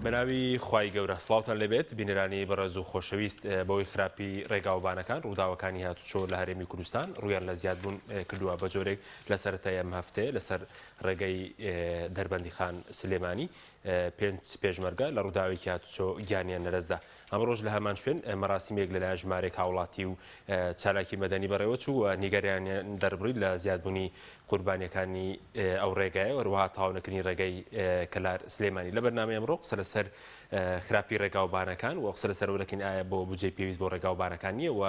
بەناوی خوای گەورە سڵاوتان لەبێت بینەرانی بەڕێز و خۆشەویست بەوەی خراپی ڕێگاوبانەکان ڕووداوەکانی هاتوچۆ لە هەرێمی کوردستان ڕویان لە زیادبوون کردووە بە جۆرێک لە سەرەتای ئەم هەفتەیە لەسەر ڕێگەی دەربەندی خان سلێمانی 5 پێشمەرگە لە ڕووداوێکی هاتوچۆ گیانیان لەدەستدا. ئەمە ڕۆژ لە هەمان شوێن مەراسیمێک لەلایەن ژمارەیەک هاوڵاتی و چالاکی مەدەنی بەڕێوە چوو و نیگەرانیان دەربڕی لە زیادبوونی قوربانیەکانی ئەو ڕێگایە وەروەها تاوانەکردنی ڕێگەی کەلار سلێمانی. لە بەرنامەی ئەمڕۆ قسە لەسەر خراپی ڕێگاوبانەکان و قسە لەسەر وەرەکەین ئایا بۆ بودجەی پێویست بۆ ڕێگاوبانەکان نییە و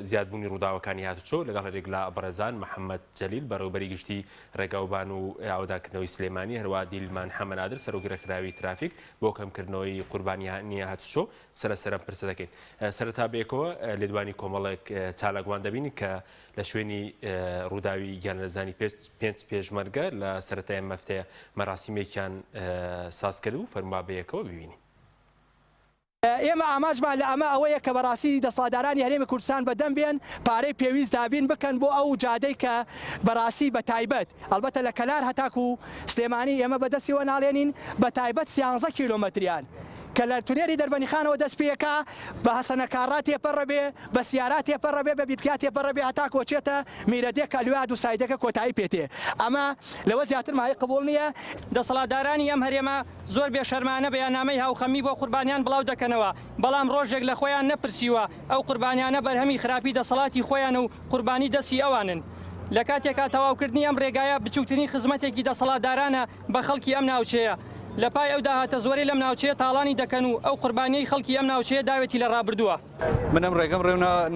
زیادبوونی ڕووداوەکانی هاتوچۆ لەگەڵ هەرێک لە بەڕێزان محەممەد جەلیل بەڕێوەبەری گشتی ڕێگاوبان و ئاودانکردنەوەی سلێمانی هەروە دیلمان حەمەنادر سەرۆکیڕێکخراوی ترافیک بۆ کەمکردنەوەی قوربانیانی هاتوچۆ سەرم پرسە دەکەین. سەرەتا بێکەوە لێدوانی کۆمەڵێک چالاکوان دەبینی کە لە شوێنی ڕووداوی گیانلەزانی 5 پێشمەرگە لە سەرەتای ئەم هەفتەیە مەراسیمێکیان ساز کرد و فەرموا بەیەکەوە ببینی. ئێمە ئاماژمان لە ئەمە ئەوەیە کە بەڕاستی دەسەڵاتدارانی هەرێمی کوردستان بەدەم بێن پارەی پێویست دابین بکەن بۆ ئەو جادەی کە بەڕاستی بە تایبەت ئەلبەتە لە کەلار هەتاکو و سلێمانی ئێمە بەدەستیەوە ناڵێنین بە تایبەت 13 کیلۆمەتریان کە لە تونێری دەربەنی خانەوە دەست پێەکە بە هەسەنەکارڕات تێپەڕە بێ بە سیارات تێپەڕە بێ بە بیرکات تێپەڕە بێ هەتا کۆچێتە میرەدێک ئەلواد و سایدەکە کۆتایی پێتێ. ئەمە لەوە زیاتر مای قبول نییە. دەسەڵاتدارانی ئەم هەرێمە زۆر بێشەرمانە بەیاننامەی هاوخەمی بۆ قوربانیان بڵاو دەکەنەوە، بەڵام ڕۆژێک لە خۆیان نەپرسیوە ئەو قوربانیانە بەرهەمی خراپی دەسەڵاتی خۆیان و قوربانی دەستی ئەوانن. لە کاتێکا تەواوکردنی ئەم ڕێگایە بچووکترین خزمەتێکی دەسەڵاتدارانە بە خەڵکی ئەم ناوچەیە. لە پای ئەو داهاتە زۆری لەم ناوچەیە تاڵانی دەکەن و ئەو قوربانیەی خەڵکی ئەم ناوچەیە داوێتی لە ڕابردووە. منم ڕێگەم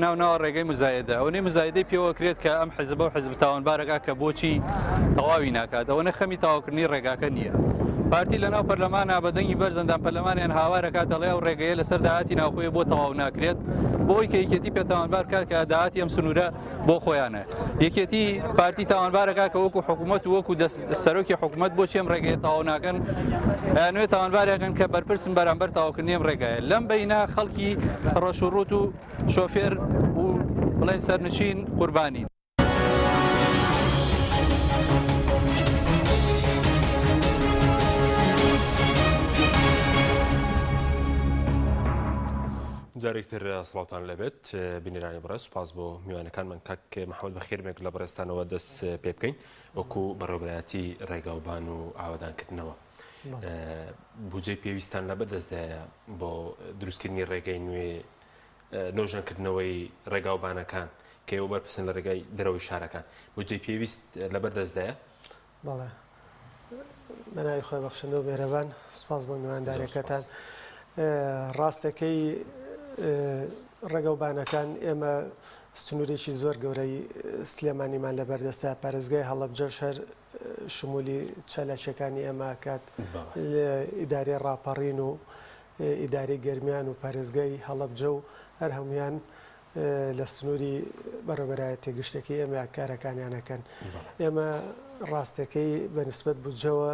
ناوناوە ڕێگەی مزایدە ئەوەی مزایدەی پێوە کرێت کە ئەم حزب و حزب تاوانبارەکە کە بۆچی تەواوی ناکات ئەوە نەخەمی تاواکردنی ڕێگاکە نییە. پارتی لەناو پەرلەمانە بەدەنگی بەرزەندان پەرلەمانیان هاوارەکات دەڵێ ئەو ڕێگەیە لەسەر داهاتی ناوخۆیە بۆ تەواو ناکرێت بۆی کە یەکێتی پێتاوانبار کات کە داهاتی ئەم سنوورە بۆ خۆیانە. یەکێتی پارتی تاوانبارەکە کە وەکو حکوومەت و وەکو سەرۆکی حکوومەت بۆ چێم ڕێگەیە تەواو ناکەن نوێ تاوانبارێکن کە بەرپرسن بەرامبەر تاواکردنی ئەم ڕێگایە. لەم بەینا خەڵکی ڕۆژوڕوت و شۆفێر و بڵێن سەرنشین قوربانی. جارێکتر سڵاوتان لەبێت بینێرانی بەڕێز سوپاس بۆ میوانەکانمان کاک محەممەد بەخێرمێک لە بەڕێستانەوە دەست پێ بکەین وەکو بەڕێوەبەتی ڕێگاوبان و ئاوادانکردنەوە. بودجەی پێویستان لە بەدەستدایە بۆ دروستکردنی ڕێگەی نوێ نۆژەنکردنەوەی ڕێگاوبانەکان کە ئێوە بەرپرسن لە ڕێگای دەرەوەی شارەکان بودجەی پێویست لە بەردەستدایە؟ بەڵێ بەناوی خۆی بەخشندە و مێرەبان سوپاس بۆ میواندارێکەکان. ڕاستەکەی ڕێگەوبانەکان ئێمە ستنورێکی زۆر گەورەی سلێمانیمان لە بەردەستە پارێزگای هەڵەبجە شەر شمولی چەلەکەکانی ئێمە کات ئیداری ڕاپەڕین و ئیداری گەرمیان و پارێزگای هەڵەبجە و هەر هەمویان لە سنووری بەڕێوەبەرایەتی تێگشتێکی ئێمە کارەکانیانەکەن. ئێمە ڕاستەکەی بەنسبەت بودجەوە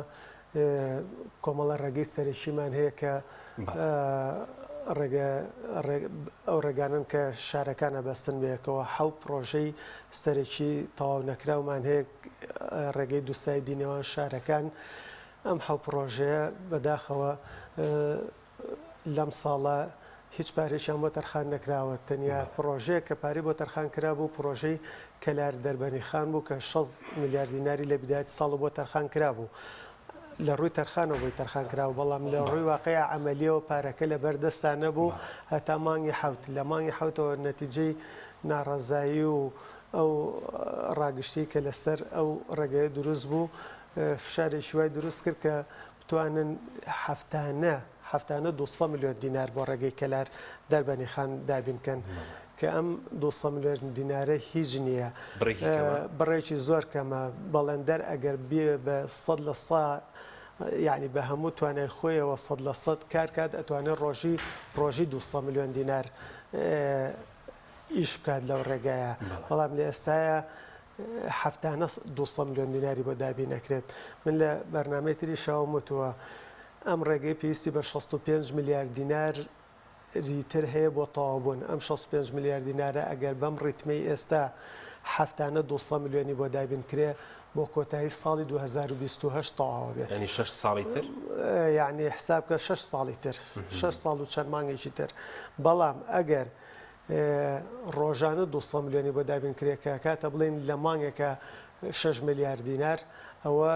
کۆمەڵە ڕێگەی سەرەکیمان هەیە کە ئەو ڕێگانن کە شارەکانە بەستن بێکەوە حەوت پرۆژەی سەرەکی تەواو نەکراومان هەیە ڕێگەی دووسایدی نێوان شارەکان. ئەم حەوت پرۆژەیە بەداخەوە لەم ساڵە هیچ پارێکیان بۆ تەرخان نەکراوە. تەنیا پرۆژەیە کە پارەی بۆ تەرخان کرا بوو پرۆژەی کەلار دەربەنی خان بوو کە 6 میلیارد دیناری لە بدایەتی ساڵ بۆ تەرخان کرا بوو. لە ڕووی تەرخانەوە بۆی تەرخان کراوە بەڵام لە ڕووی واقعی عەمەلیەوە پارەکە لە بەردەستان نەبوو هەتا مانگی حەوت. لە مانگی حەوتەوە نەتیجەی ناڕەزایی و ئەو ڕاگشتی کە لەسەر ئەو ڕێگەیە دروست بوو فشارێکی وای دروست کرد کە بتوانن هەفتانە 200 میلیۆن دینار بۆ ڕێگەی کەلار دەربەنی خان دابینکەن کە ئەم 200 میلیۆن دینارە هیچ نییە، بڕێکی زۆر کەمە. بەڵێندەر ئەگەر بێ بە 100% یعنی بە هەموو توانای خۆیەوە 100% کار کات ئەتوانێت ڕۆژی 200 میلیۆن دینار ئیش بکات لەو ڕێگایە. بەڵام لە ئێستاە هەفتانە 200 میلیۆن دیناری بۆ دابین نەکرێت. من لە بەرنامەی تری شاومتووە ئەم ڕێگەی پێویستی بە 65 میلیارد دینار ریتر هەیە بۆ تەواوبوون. ئەم 65 میلیارد دینارە ئەگەر بەم ڕیتمەی ئێستا هەفتانە 200 میلیۆنی بۆ دابینکرێ بۆ کۆتایی ساڵی 2028 تەواو بێت. ینی 6 ساڵی تر یعنی حسابکە 6 ساڵی تر 6 ساڵ و چەند مانگێکی تر. بەڵام ئەگەر ڕۆژانە 200 میلیۆنی بۆ دابینکرێکە کاتە بڵێن لە مانگێکە 6 میلیارد دینار ئەوە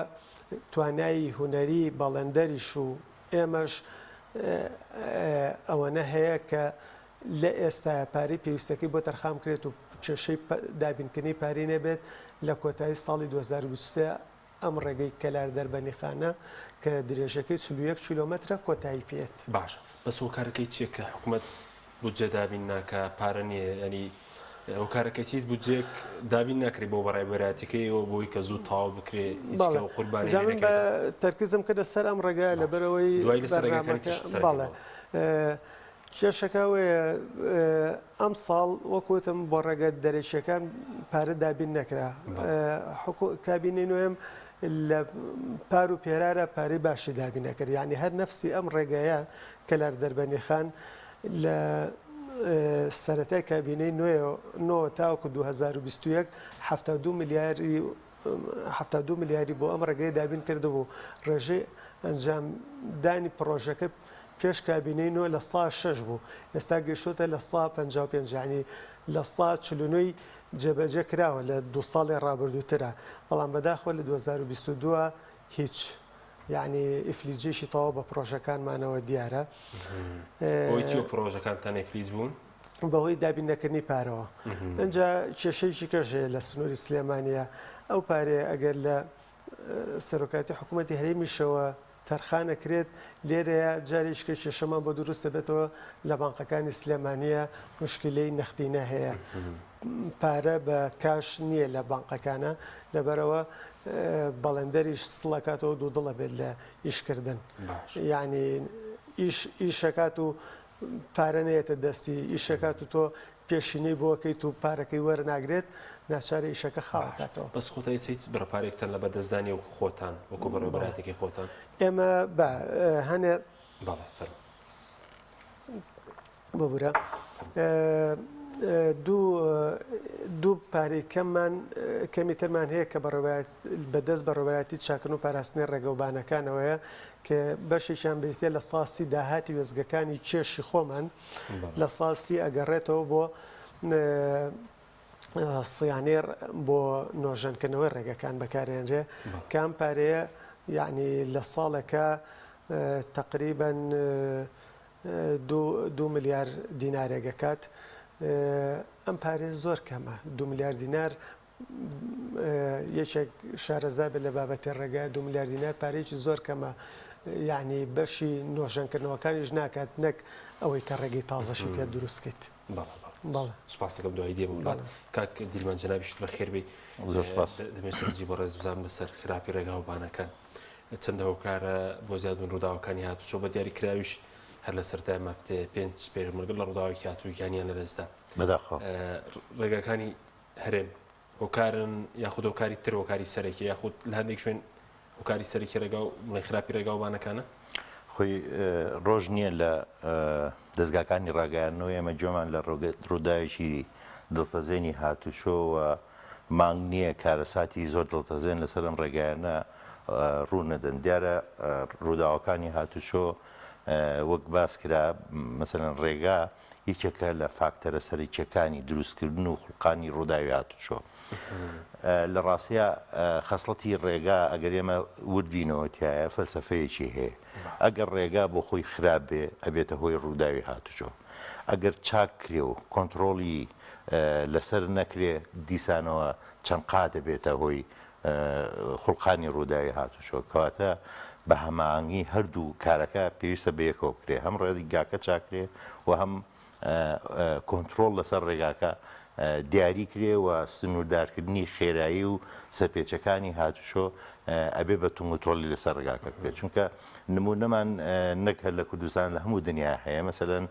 توانایی هوەری باڵندەریش و ئێمەش ئەوەنە هەیە کە لە ئێستا پارەی پێویستەکەی بۆ تەرخام کرێت و کێشەی دابینکردنی پارەی نەبێت لە کۆتایی ساڵی 2023 ئەم ڕێگەی کەلار دەربەنیخانە کە درێژەکەی 41 کیلۆمەترە کۆتایی پێێت. باش بەس هۆکارەکەی چیە کە حکوومەت بودجێ دابین ناکە پارە نییە ینی هۆکارەکەی هیچ بودجێک دابین ناکرێت بۆ بەڕێوەبەراتەکەیەوە بۆی کە زوو تاوا بکرێ قوربانی بە تەرکیزم کردە سەر ئەم ڕێگە لەبەرەوەی باڵێ کێشەکەوەیە ئەم ساڵ وەکوتم بۆ ڕێگە دەرەچیەکان پارە دابین نەکرا کابینەی نوێم لە پار و پێرارە پارەی باشی دابین نەکرد یعنی هەر نەفسی ئەم ڕێگەیە کەلار دەربەنیخان لە سەرەتای کابینەی نوێ تاوەکو 2021 72 میلیاری بۆ ئەم ڕێگەی دابین کردبوو ڕێژەی ئەنجامدانی پرۆژەکە پێش کابینەی نوێ لە 6 بوو ئێستا گەشتوتە لە 155 ینی لە 149 جێبەجێ کراوە لە 2 ساڵی ڕابردووترە بەڵام بەداخۆ لە 2022 هیچ یعنی ئیفلیجێشی تەواو بە پرۆژەکانمانەوە دیارە پرۆژەکان ئیفلیز بوون بەهۆی دابین نەکردنی پارەوە ئەجا کێشەیەکی کەژەیە لە سنووری سلێمانیە ئەو پارەیە ئەگەر لە سەرۆکاتی حکوومەتی هەرێمیشەوە تەرخانەکرێت لێرەیە جارێککە کێشەمان بۆ دروست دەبێتەوە لە بانقەکانی سلێمانیە مشکلەی نەختینە هەیە پارە بە کاش نییە لە بانقەکانە لەبەرەوە بەڵندەریش سڵەکاتەوە دوو دڵە بێت لە ئیشکردن یعنی ئیشەکات و پارە نێتە دەستی ئیشەکات و تۆ پێشینەی بۆکەیت و پارەکەی وەرناگرێت ناچارە ئیشەکە خاڵکاتەوە بەس خۆتایی هیچ بەرەپارێکتان لە بەردەستدانی و خۆتان وەکو بەڕێوەبەراتێکی خۆتان ئێمە بە هەنێ ببورە دوو پارەی کەمی ترمان هەیە کە بەدەست بەڕێوەبەراتی چاکن و پاراستنی ڕێگەوبانەکانەوەیە کە بەشێکیان بریتێ لە ساسی داهاتی وێزگەکانی کێشی خۆمان لە ساسی ئەگەڕێتەوە بۆ سیانێر بۆ نۆژەنکردنەوەی ڕێگەکان بەکارێنرێ کام پارەیە یعنی لە ساڵێکە تقریباً 2 میلیارد دینارێگەکات ئەم پارێ زۆر کەمە 2 میلیارد دینار یەکێک شارەزا بێت لە بابەتی ڕێگە 2 میلیارد دینار پارێکی زۆر کەمە یعنی بەشی نۆژەنکردنەوەکانیش ناکات نەک ئەوەی کە ڕێگەی تازەشی پێ دروستکەیت. سپاس دەکەم دوای دێ کاک دیلمان جەنابیشت بە خێربی زۆر سپاس دەمێسەرجی بۆ ڕێز بزانم لەسەر خراپی ڕێگاوبانەکان چەندە هۆکارە بۆ زیادبوون ڕووداوەکانی هاتوچۆ بە دیاری کراویش هەر لە سەرای مەفتێ 5 پێشمەرگەر لە ڕووداوێکی هاتووییانیان لەدەستا بەداخەوە ڕێگەکانی هەرێم هۆکارن یاخود هۆکاری تر هۆکاری سەرەکی یاخود لە هەندێک شوێن هۆکاری سەرەکی ڕێگا و بڵێ خراپی ڕێگاوبانەکانە خۆی ڕۆژ نییە لە دەستگاکانی ڕاگەیانەوە ئێمە جۆمان لە ڕووداوێکی دڵتەزێنی هاتوچۆوە مانگ نییە کارەساتی زۆر دڵتەزێن لەسەر ئەم ڕێگایانە ڕوونەدەن دیارە ڕووداوەکانی هاتوچۆ وەک باس کرا مەسەلەن ڕێگا یەکێکە لە فاکتەرە سەرچیەکانی دروستکردن و خوڵقانی ڕووداوی هاتوچۆ لە ڕاستیە خەسڵەتی ڕێگا ئەگەر ئێمە وردبینەوە تایە فەلسەفەیەکی هەیە ئەگەر ڕێگا بۆ خۆی خراپ بێ ئەبێتە هۆی ڕووداوی هاتوچۆ ئەگەر چاک کرێ و کۆنتترۆلی لەسەر نەکرێ دیسانەوە چەند قات دەبێتە هۆی خوڵقانی ڕووداوی هاتوچۆ کەواتە بە هەماهەنگی هەردوو کارەکە پێویستە بەیەکەوە کرێ هەم ڕێگاکە چاکرێ و هەم کۆنتترۆل لەسەر ڕێگاکە دیاری کرێ و سنووردارکردنی خێرایی و سەرپێچەکانی هاتوچۆ ئەبێ بە تومتۆلی لەسەر ڕێگاکە بکرێت چونکە نمونەمان نەک هەر لە کوردستان لە هەموو دنیا هەیە مەسەلەن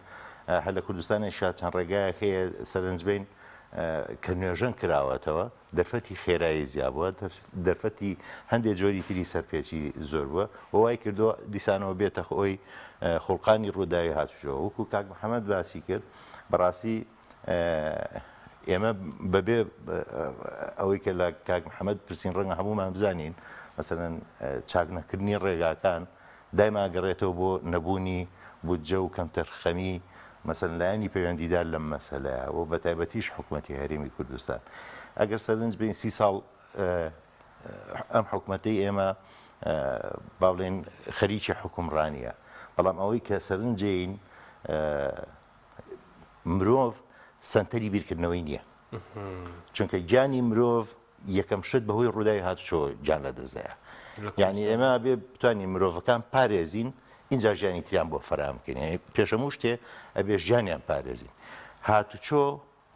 هەر لە کوردستانی شاد چەند ڕێگایەک هەیە سەرنجبین کە نوێژەن کراوەتەوە دەرفەتی خێرایی زیاد بووە دەرفەتی هەندێک جۆری تری سەرپێکی زۆر بووە وای کردو دیسانەوە بێتە خۆی خوڵقانی ڕووداوی هاتوچۆ وەکو کاک محەممەد باسی کرد بەڕاستی ئێمە بەبێ ئەوەی کە لە کاک محەممەد پرسین ڕەنگە هەمومان بزانین مەسەرەن چاکنەکردنی ڕێگاکان دایماگەڕێتەوە بۆ نەبوونی بودجە و کەمتەرخەمی مەسەن لایەنی پەیوەندیدار لەم مەسەلەیە و بە تایبەتیش حکوومەتی هەرێمی کوردستان ئەگەر سەرنج بین 30 ساڵ ئەم حکوومەتەی ئێمە با بڵێن خەریکی حکومڕانیە بەڵام ئەوەی کە سەرنجین مرۆڤ سنتەری بیرکردنەوەی نییە چونکە گیانی مرۆڤ یەکەم شت بەهۆی ڕووداوی هاتوچۆ گیان لە دەستدایە یعنی ئێمە بێ بتوانین مرۆڤەکان پارێزین اینجا ژیانی تریان بۆ فراهمکردن پێشەموو شتێ ئەبێ ژیانیان پارێزین هاتوچۆ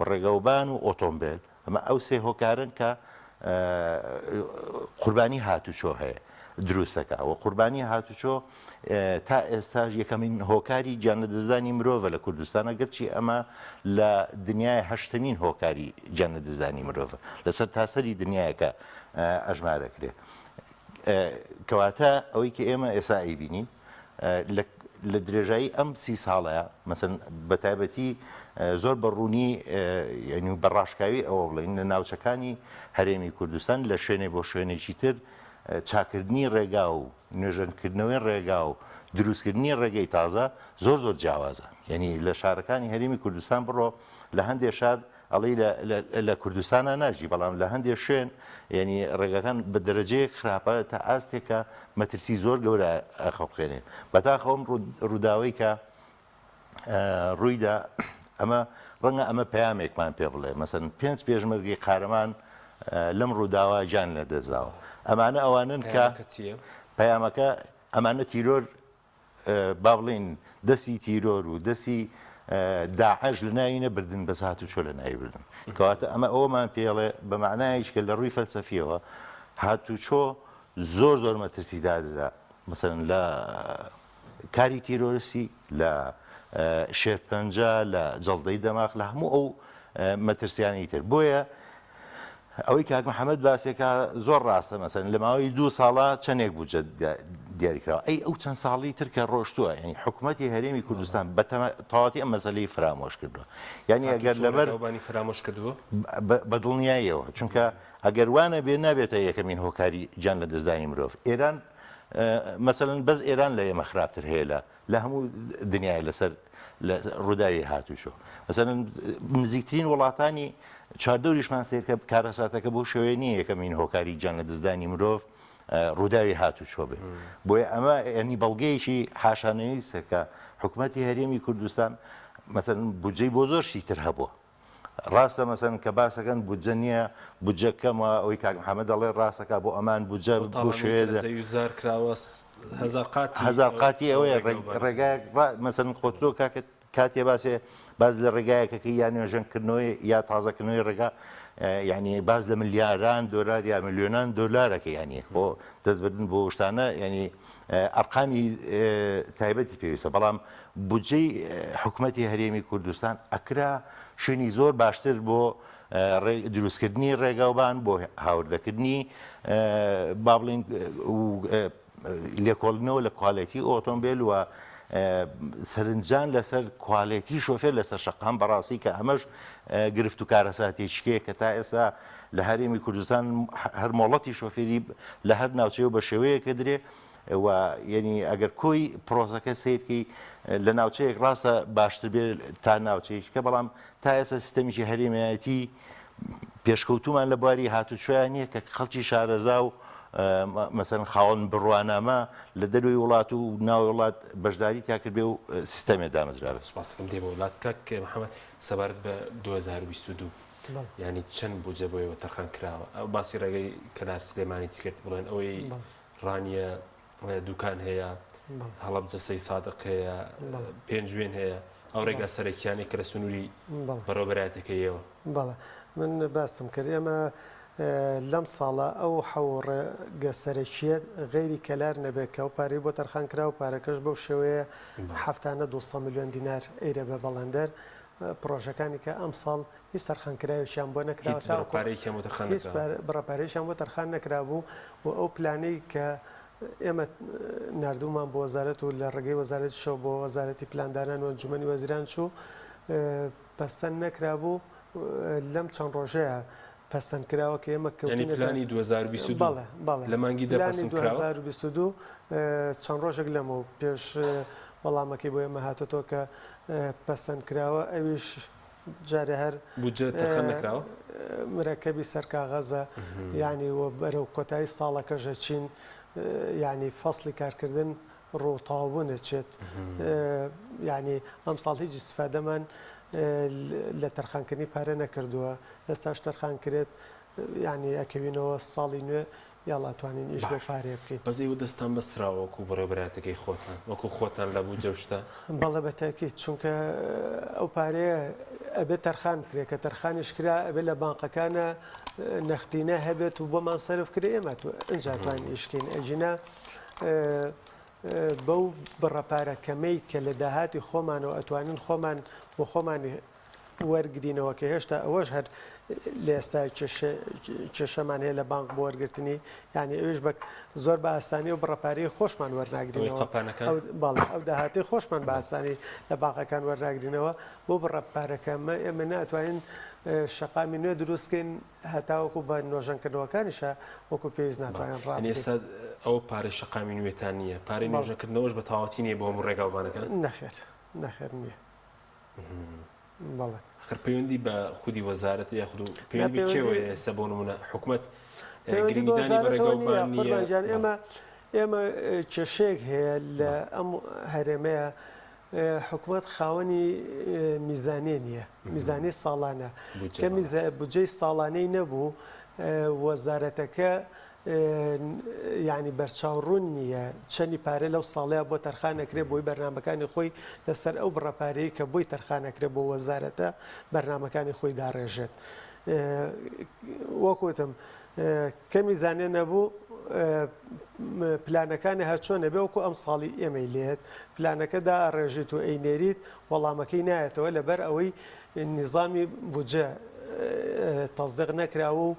ڕێگەوبان و ئۆتۆمبیل ئەمە ئەو سێ هۆکارن کە قوربانی هاتوچۆ هەیە دروستەکە و قوربانی هاتوچۆ تا ئێستاش یەکەمین هۆکاری گیان لە دەستدانی مرۆڤە لە کوردستانە گەرچی ئەمە لە دنیای هەشتمین هۆکاری گیان لە دەستدانی مرۆڤە لەسەر تاسەری دنیایەکە ئەژمارەکرێ کەواتە ئەوەی کە ئێمە ئێستا ئەیبینین لە درێژایی ئەم 30 ساڵەیە مەسەن بە تایبەتی زۆر بەڕوونی ینی بەڕاشکاوی ئەوە بڵین لە ناوچەکانی هەرێمی کوردستان لە شوێنێ بۆ شوێنێکی تر چاکردنی ڕێگا و نوێژەنکردنەوەی ڕێگا و دروستکردنی ڕێگەی تازە زۆر زۆر جیاوازە یعنی لە شارەکانی هەرێمی کوردستان بڕۆ لە هەندێک شار ئەڵی لە کوردستانە ناژی بەڵام لە هەندێک شوێن ینی ڕێگەکان بە دەرەجەیە خراپە تا ئاستێکە مەترسی زۆر گەورە خەڵبخێنێن بەتاخەوەم ڕووداوی کە ڕوویدا ئەمە ڕەنگە ئەمە پەیامێکمان پێ بڵێ مەسەن 5 پێشمەرگی قارەمان لەم ڕووداوە گیان لە دەستداوە ئەمانە ئەوانن کە پەیامەکە ئەمانە تیرۆر با بڵین دەستی تیرۆر و دەستی داعش لە ناوینە بردن بەس هاتوچۆ لە ناوی بردن کەواتە ئەمە ئەوەمان پێڵێ بە معنایش کە لە ڕووی فەلسەفیەوە هاتوچۆ زۆر زۆر مەترسیدادرا مەسەن لە کاری تیرۆریستی لە شێرپەنجە لە جەڵدەی دەماغ لە هەموو ئەو مەترسیانی تر بۆیە ئەوەی کاک محەممەد باسێکە زۆر ڕاستە مەسەن لە ماوەی 2 ساڵە چەندێک بوجە دیاریکراوە ئەی ئەو چەند ساڵی ترکە ڕۆشتووە ینی حکوومەتی هەرێمی کوردستان بە تەواتی ئەم مەسەلەی فرامۆش کردووە یعنی ئەگەر لەبەر فرامۆش کردووە بە دڵنیاییەوە چونکە ئەگەر وانە بێ نابێتە یەکەمین هۆکاری گیان لە دەستدانی مرۆڤ ئێران مەسەلەن بەس ئێران لە ئێمە خراپتر هەیە لە هەموو دنیای لەسەر ڕووداوی هاتوچۆ مەسەلەن نزیکترین وڵاتانی چاردەوریشمان سێرکە کارەساتەکە بۆ شێوەیە نییە یەکەمین هۆکاری گیان لە دەستدانی مرۆڤ ڕووداوی هاتوچۆ بێ بۆیە ئەمە ینی بەڵگەیەکی حاشانەویستە کە حکوومەتی هەرێمی کوردستان مەسەن بودجەی بۆ زۆر شیتر هەبووە ڕاستە مەسەن کە باسەکەن بودجە نییە بودجە کەمە ئەوەی کاک محەممەد دەڵێ ڕاستەکە بۆ ئەمان بودجە بۆ شوێدەکراوە هەزار قاتی ئەوەیە ڕێگای مەسەن خۆتۆ کاتێ باسێ باز لە ڕێگایەکەکە یا نوێژەنکردنەوەی یا تازەکردنەوەی ڕێگا ینی باز لە ملیاران دۆلار یا میلیۆنان دۆلارەکە ینی بۆ دەستبردن بۆ شتانە ینی ئەرقامی تایبەتی پێویستە بەڵام بودجەی حکوومەتی هەرێمی کوردستان ئەکرا شوێنی زۆر باشتر بۆ دروستکردنی ڕێگاوبان بۆ هاوردەکردنی با بڵین لێکۆڵنەوە لە کوالەتی ئۆتۆمبیل و سەرنجان لەسەر کوالەتی شۆفێر لەسەر شەقام بەڕاستی کە ئەمەش گرفت و کارەساتێکیەیە کە تا ئێستا لە هەرێمی کوردستان هەر مۆڵەتی شۆفێری لە هەر ناوچەیە بە شێوەیە کە درێ و یعنی ئەگەر کۆی پرۆزەکە سیرکی لە ناوچەیەک ڕاستە باشتر بێ تا ناوچەیەکە بەڵام تا ئێستا سیستەمیکی هەرێمیەتی پێشکەوتومان لە بواری هاتوچۆیان نییە کە خەڵکی شارەزا و مەسەن خاوەن بڕوانامە لە دەروی وڵات و ناوی وڵات بەشداری تاکرد بێ و سیستەمێ دامەزراوە سوپاسەکەم دێ بە وڵات کاک محەممەد سەبارەت بە 2022 ینی چەند بودجە بۆیەوە تەرخان کراوە ئەو باسی ڕێگەی کەلار سلێمانی تیکرد بڵێن ئەوەی ڕانیە دوکان هەیە هەڵەبجە سەی سادق هەیە پێنجوێن هەیە ئەو ڕێگا سەرەکیانێک کە لە سنووری بەڕێوەبەرایەتەکەیەوە بەڵێ من باسم کرد ئێمە لەم ساڵە ئەو حەوڕێگە سەرەکیە غێری کەلار نەبێت کە ئەو پارەی بۆ تەرخان کرا و پارەکەش بەو شێوەیە هەفتانە 200 میلیۆن دینار ئەیرە بە بەڵەندەر پرۆژەکانی کە ئەم ساڵ هیچ تەرخانکراویشیان بۆ نەکراوە بڕەپارێکیان بۆ تەرخان نەکرابوو و ئەو پلانەی کە ئێمە نردومان بۆ وەزارەت و لە ڕێگەی وەزارەتی شەو بۆ وەزارەتی پلاندانان و ئەنجومەنی وەزیران چوو بەستەن نەکرابوو لەم چەند ڕۆژەیە پەسەندکراوە کە ئێمە ینی پلانی 2022 بەڵێ بەڵێ لە مانگی دەپەسەند کراوە 2022 چەند ڕۆژێک لەمەوە پێش وەڵامەکەی بۆ ئێمە هاتوۆ کە پەسەندکراوە ئەویش جارە هەر بودجە تەخەن نەکراوە مرەکەبی سەرکاغەزە یعنی وە بەرەو کۆتایی ساڵەکەژە چین یعنی فەصلی کارکردن ڕۆتاوبوونە چێت یعنی ئەم ساڵ هیچ استفادەمان لە تەرخانکردنی پارە نەکردووە ئێستاش تەرخان کرێت یعنی ئەکەوینەوە ساڵی نوێ یاڵاتوانین ئیش بۆ پارێ بکەیت بەزەی دەستان بەسراوە وەکو بەڕێبراتەکەی خۆتان وەکو خۆتان لە بوو جەشتا بەڵێ بەتاکیت چونکە ئەو پارەیە ئەبێت تەرخان کرێت کە تەرخانیش کرا ئەبێت لە بانقەکانە نەختینە هەبێت و بۆمان سەرف کرێ ئێمە ئەنجاتوان ئیشکین ئەژینە بەو بڕەپارەکەمەی کە لە داهاتی خۆمانەوە ئەتوانین خۆمان بۆ خۆمانی وەرگرینەوە کە هێشتا ئەوەش هەر لە ئێستا کێشەمان هەیە لە بانک بۆ وەرگرتنی یعنی ئەوش بە زۆر بە ئاسانی و بڕەپارەی خۆشمان وەرناگرینەوە باڵێ ئەو داهاتی خۆشمان بە ئاسانی لە بانقەکان وەرناگرینەوە بۆ بڕەپارەکەمە ئێمە ناتوانین شەقامی نوێ دروستکەین هەتاوەکو بە نۆژەنکردنەوەکانیشە وەکو پێویست ناتوانین ڕابین ئێستا ئەو پارە شەقامی نوێتان نییە پارەی نۆژەکردنەوەش بە تاواتی نییە بۆ هەموو ڕێگاوبانەکان نەخێر نەخێر نییە بەڵێ خەر پەیوەندی بە خودی وەزارەت یاخود و پەیوەندی چێوە ئێستا بۆ نمونە حکوومەت گرنگدانی بە ڕێگاوبان نییە ئێمە کێشەیەک هەیە لە ئەم هەرێمەیە حکوومەت خاوەنی میزانێ نییە میزانی ساڵانە کە بودجەی ساڵانەی نەبوو وەزارەتەکە یعنی بەرچاوڕوون نییە چەندی پارە لەو ساڵەیە بۆ تەرخانەکرێت بۆی بەرنامەکانی خۆی لەسەر ئەو بڕەپارەی کە بۆی تەرخانەکرێت بۆ وەزارەتە بەرنامەکانی خۆی داڕێژێت وەکوتم کە میزانێ نەبوو پلانەکانی هەرچۆنە بێ وەکو ئەم ساڵی ئێمەی لێت پلانەکەدا ڕێژیت و ئەینێریت وەڵامەکەی نایەتەوە لەبەر ئەوەی نظامی بودجە تەصدیق نەکراوە و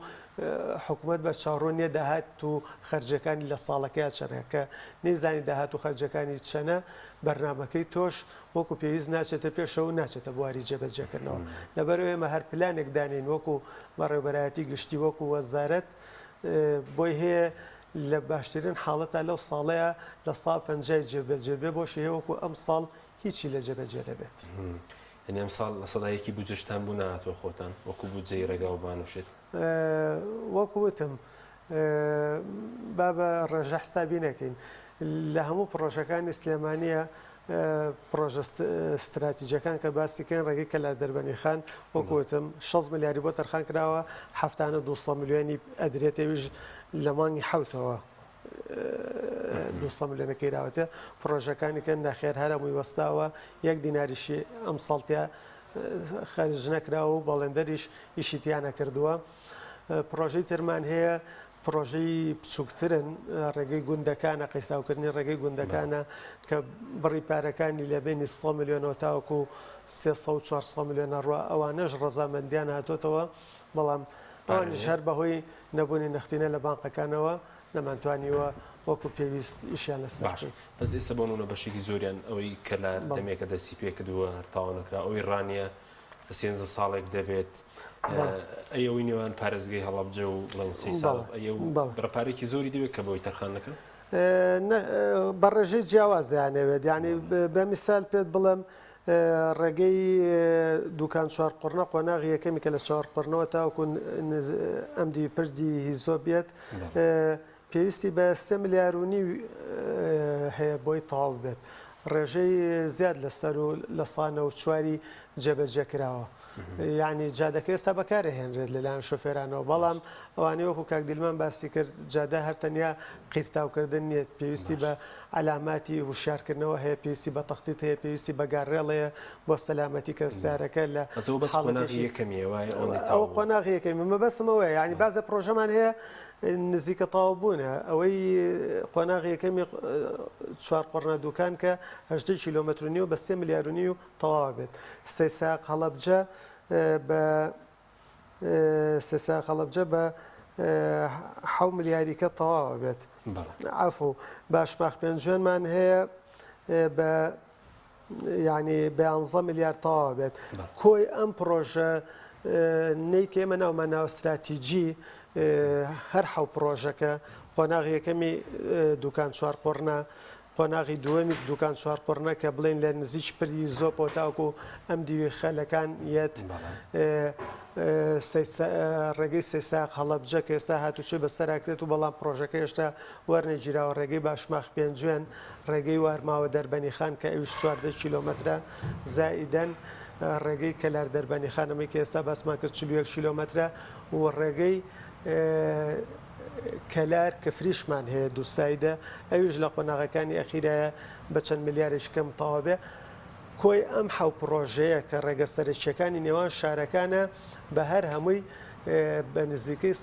حکوومەت بە چاڕۆنیە داهات و خەرجەکانی لە ساڵەکەی چەنەکە نەیزانی داهات و خەرجەکانی چەنە بەرنمەکەی تۆش وەکو پێویست ناچێتە پێشەوە ناچێتە بواری جێبەجێکردنەوە لەبەرەوە ئێمە هەر پلانێک دانین وەکو بەڕێوەبەرایەتی گشتی وەکو وەزارەت بۆی هەیە لە باشترین حاڵەتە لەو ساڵەیە لە 150 جێبەجێبێ بۆشی هەیە وەکو ئەم ساڵ هیچی لە جێبەجێ دەبێت یعنی ئەم ساڵ لە سەدایەکی بودجەشتان بوو نهاتوە خۆتان وەکو بودجەی ڕێگاوبان وشێت وەکو وتم با بە ڕێژە حسابی نەکەین لە هەموو پرۆژەکانی سلێمانیە پرۆژە استراتیجەکان کە باسیکەن ڕێگەی کە لە دەربەنی خان وەکوتم 6 ملیاری بۆ تەرخان کراوە هەفتانە 200 میلیۆنی ئەدرێتەویش لە مانگی حوتەوە 200 میلیۆنەکەی راوەتە پرۆژەکانی کە نەخێر هەرمووی وەستاوە 1 دیناریشی ئەم ساڵتیا خەرج نەکراوە و بەڵێندەریش ئیشیتیانە کردووە پرۆژەی ترمان هەیە پرۆژەی بچووکترن ڕێگەی گوندەکانە قیرتاوکردنی ڕێگەی گوندەکانە کە بڕی پارەکانی لە بینی 100 میلیۆنەوە تاوەکو 300-400 میلیۆنە ڕوە ئەوانەش ڕەزامەندیان هاتوۆتەوە بەڵام ئەوانش هەر بەهۆی نەبوونی نەختینە لە بانقەکانەوە نەمانتوانیوە وەکو پێویست ئیشیان لەسەر بەس ئێستا بۆنە بەشێکی زۆریان ئەوەی کە لە دەمێکە دەستی پێ کردووە هەرتاوە نەکرا ئەوەی ڕانیە بە 13 ساڵێک دەبێت ئەوەی نێوان پارێزگای هەڵەبجە و بڵێن 3 ساڵ بڕەپارێکی زۆری دەوێت کە بۆی تەرخانەکە بە ڕێژەی جیاوازیانەوێت یعنی بە میسال پێت بڵێم ڕێگەی دوکان چوارقڕنە قۆناغی یەکەمی کە لە چوارقڕنەوە تاوەکو ئەمدی پردی هیزۆ بێت پێویستی بە 3 ملیارونی هەیە بۆی تەواو بێت ڕێژەی زیاد لەسەر و لە سانە و چواری جێبەجێکراوە یعنی جادەکە ئێستا بەکارە هێنرێت لەلایەن شۆفێرانەوە بەڵام ئەوانەی وەکو کاک دیلمان باسی کرد جادە هەرتەنیا قیرتاوکردن نیێت پێویستی بە علاماتی وشارکردنەوە هەیە پێویستی بە تەختیت هەیە پێویستی بە گاڕێڵەیە بۆ سەلامەتی کە سیارەکە لە ئەو قۆناغی یەکەمی مەبەستمەوەی ینی بازە پرۆژەمان هەیە نزیکە تەواو بوونە ئەوەی قۆناغی یەکەمی 4 قڕنە دوکان کە 8 کیلۆمەترنی و بە 3 ملیارونی و تەواو بێت سێساق هەڵەبجە بە 7 ملیاریکە تەواو بێت عفو باشماخ پێنجێنمان هەیە بە ینی بە 11 میلیارد تەواو بێت کۆی ئەم پرۆژە نیکە ئێمە ناومان ناو استراتیجی هەر حەو پرۆژەکە قۆناغی یەکەمی دوکان چوار قڕنا قۆناغی دووەمی دوکان چوار قڕنە کە بڵێن لە نزیک پری زۆپۆ تاوکو ئەم دیوی خەلەکان یەت ڕێگەی سێساق هەڵەبجە کە ئێستا هاتوچێ بەسەراکرێت و بەڵام پرۆژەکە هێشتا وەرنەگیراوە ڕێگەی باشماخ پێنجوێن ڕێگەی وارماوە دەربەنی خان کە ئەوش 14 کیلۆمەترە زائیدەن ڕێگەی کەلار دەربەنی خانەمەی کە ئێستا باسمان کرد 41 کیلۆمەترە و ڕێگەی کەلار کە فریشمان هەیە دووسایدە ئەوش لە قۆناغەکانی ئەخیرایە بە چەند میلیارێک کەم تەواو بێ کۆی ئەم حەو پرۆژەیە کە ڕێگە سەرچیەکانی نێوان شارەکانە بە هەر هەمووی بە نزیکەی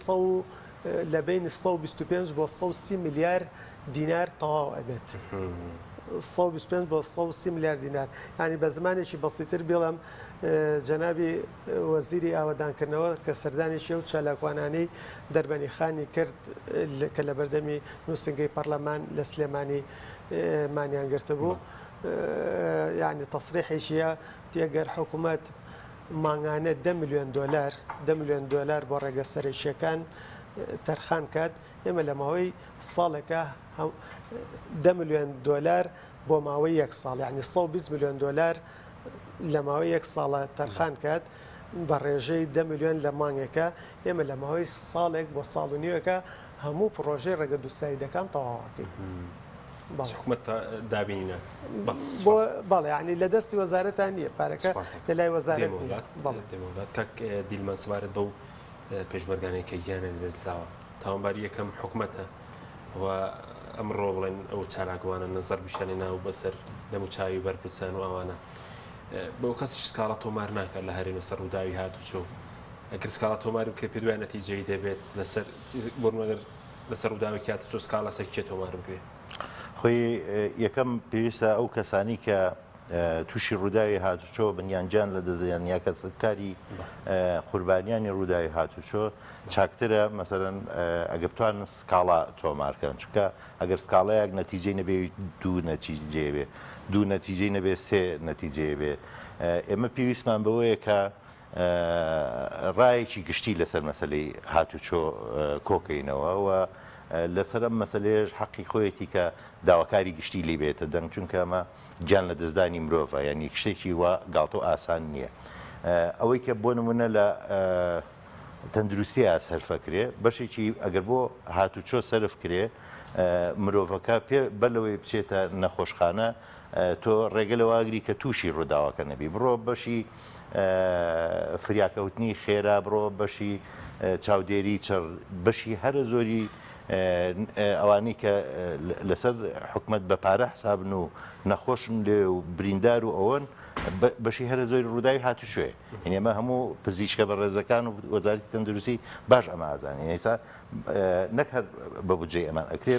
لە بین 125 بۆ 130 میلیارد دینار تەواو ئەبێت 125 بۆ 130 میلیارد دینار ینی بە زمانێکی بەسیتر بڵم جەنابی وەزیری ئاوەدانکردنەوە کە سەردانێکی و چالاکوانانەی دەربەنی خانی کرد کە لە بەردەمی نووسنگەی پەرلەمان لە سلێمانی مانیانگرتە بوو یعنی تەسریحێکیە ئەگەر حکوومەت ماڭانە 10 میلیۆن دلار 10 میلیۆن دلار بۆ ڕێگە سەرچیەکان تەرخان کات ئێمە لە ماوەی ساڵێکە 10 میلیۆن دلار بۆ ماوەی یەک ساڵ یعنی 120 میلیۆن دلار لە ماوەی یەک ساڵە تەرخان کات بە ڕێژەی 10 میلیۆن لە مانگێکە ئێمە لە ماوەی ساڵێک بۆ ساڵ و نیوەکە هەموو پرۆژەی ڕێگە دووسایدەکان تەواوەکەین حکوومەت دابینینە بەڵێ ینی لە دەستی وەزارەتان نییە پارەکە لە لای وەزارەت کاک دیلمان سوارت بەو پێشمەرگانەی کە گیانە بێزاوە تاوانباری یەکەم حکوومەتە و ئەمڕۆ بڵێن ئەو چالاکوانە نەزەر بشانی ناو بەسەر دەموچاوی بەرپرسان و ئەوانە بەو کەسش سکاڵە تۆمار ناکات لە هەرێمە سەر ڕووداوی هاتوچۆ ئەگەر سکاڵە تۆماری بکرێت پێ دوای نەتیجەی دەبێت لەسەر بۆنەگەر لەسەر ڕووداوی هاتوچۆ سکاڵە سەرچێت تۆمار بکرێت خۆی یەکەم پێویستە ئەو کەسانی کە تووشی ڕووداوی هاتوچۆ بنیانجان لە دەزیان یا کەسکاری قوربانیانی ڕووداوی هاتوچۆ چاکترە مەسەرەن ئەگە بتوانن سکاڵا تۆمارکەن چونکە ئەگەر سکاڵەیەک نەتیجەی نەبێ دوو نەتیجێ بێ دوو نەتیجەی نەبێ سێ نەتیجێ بێ ئێمە پێویستمان بەوەیە کە ڕایەکی گشتی لەسەر مەسلەی هاتوچۆ کۆکەینەوە و لەسەر ئەم مەسلێش حەقی خۆیەتی کە داواکاری گشتی لی بێتە دەنگ چونکە ئەمە گیان لە دەستدانی مرۆڤە یعنی شتێکی وا گاڵتە و ئاسان نییە ئەوەی کە بۆ نمونە لە تەندروستیە سەرفەکرێ بەشێکی ئەگەر بۆ هاتوچۆ سەرف کرێ مرۆڤەکە بەلەوەی بچێتە نەخۆشخانە تۆ ڕێگە لەواگری کە تووشی ڕووداوەکە نەبی بڕۆ بەشی فریاکەوتنی خێرا بڕۆ بەشی چاودێری بەشی هەرە زۆری ئەوانەی کە لەسەر حکومت بە پارە حسابن و نەخۆشن لێ و بریندار و ئەوەن بەشی هەرە زۆری ڕووداوی هاتوچۆیە یعنی ئەمە هەموو پزیشکە بە ڕێزەکان و وەزارەتی تەندروستی باش ئەمە ئازانین ئێستا نەک هەر بە بودجەی ئەمان ئەکرێ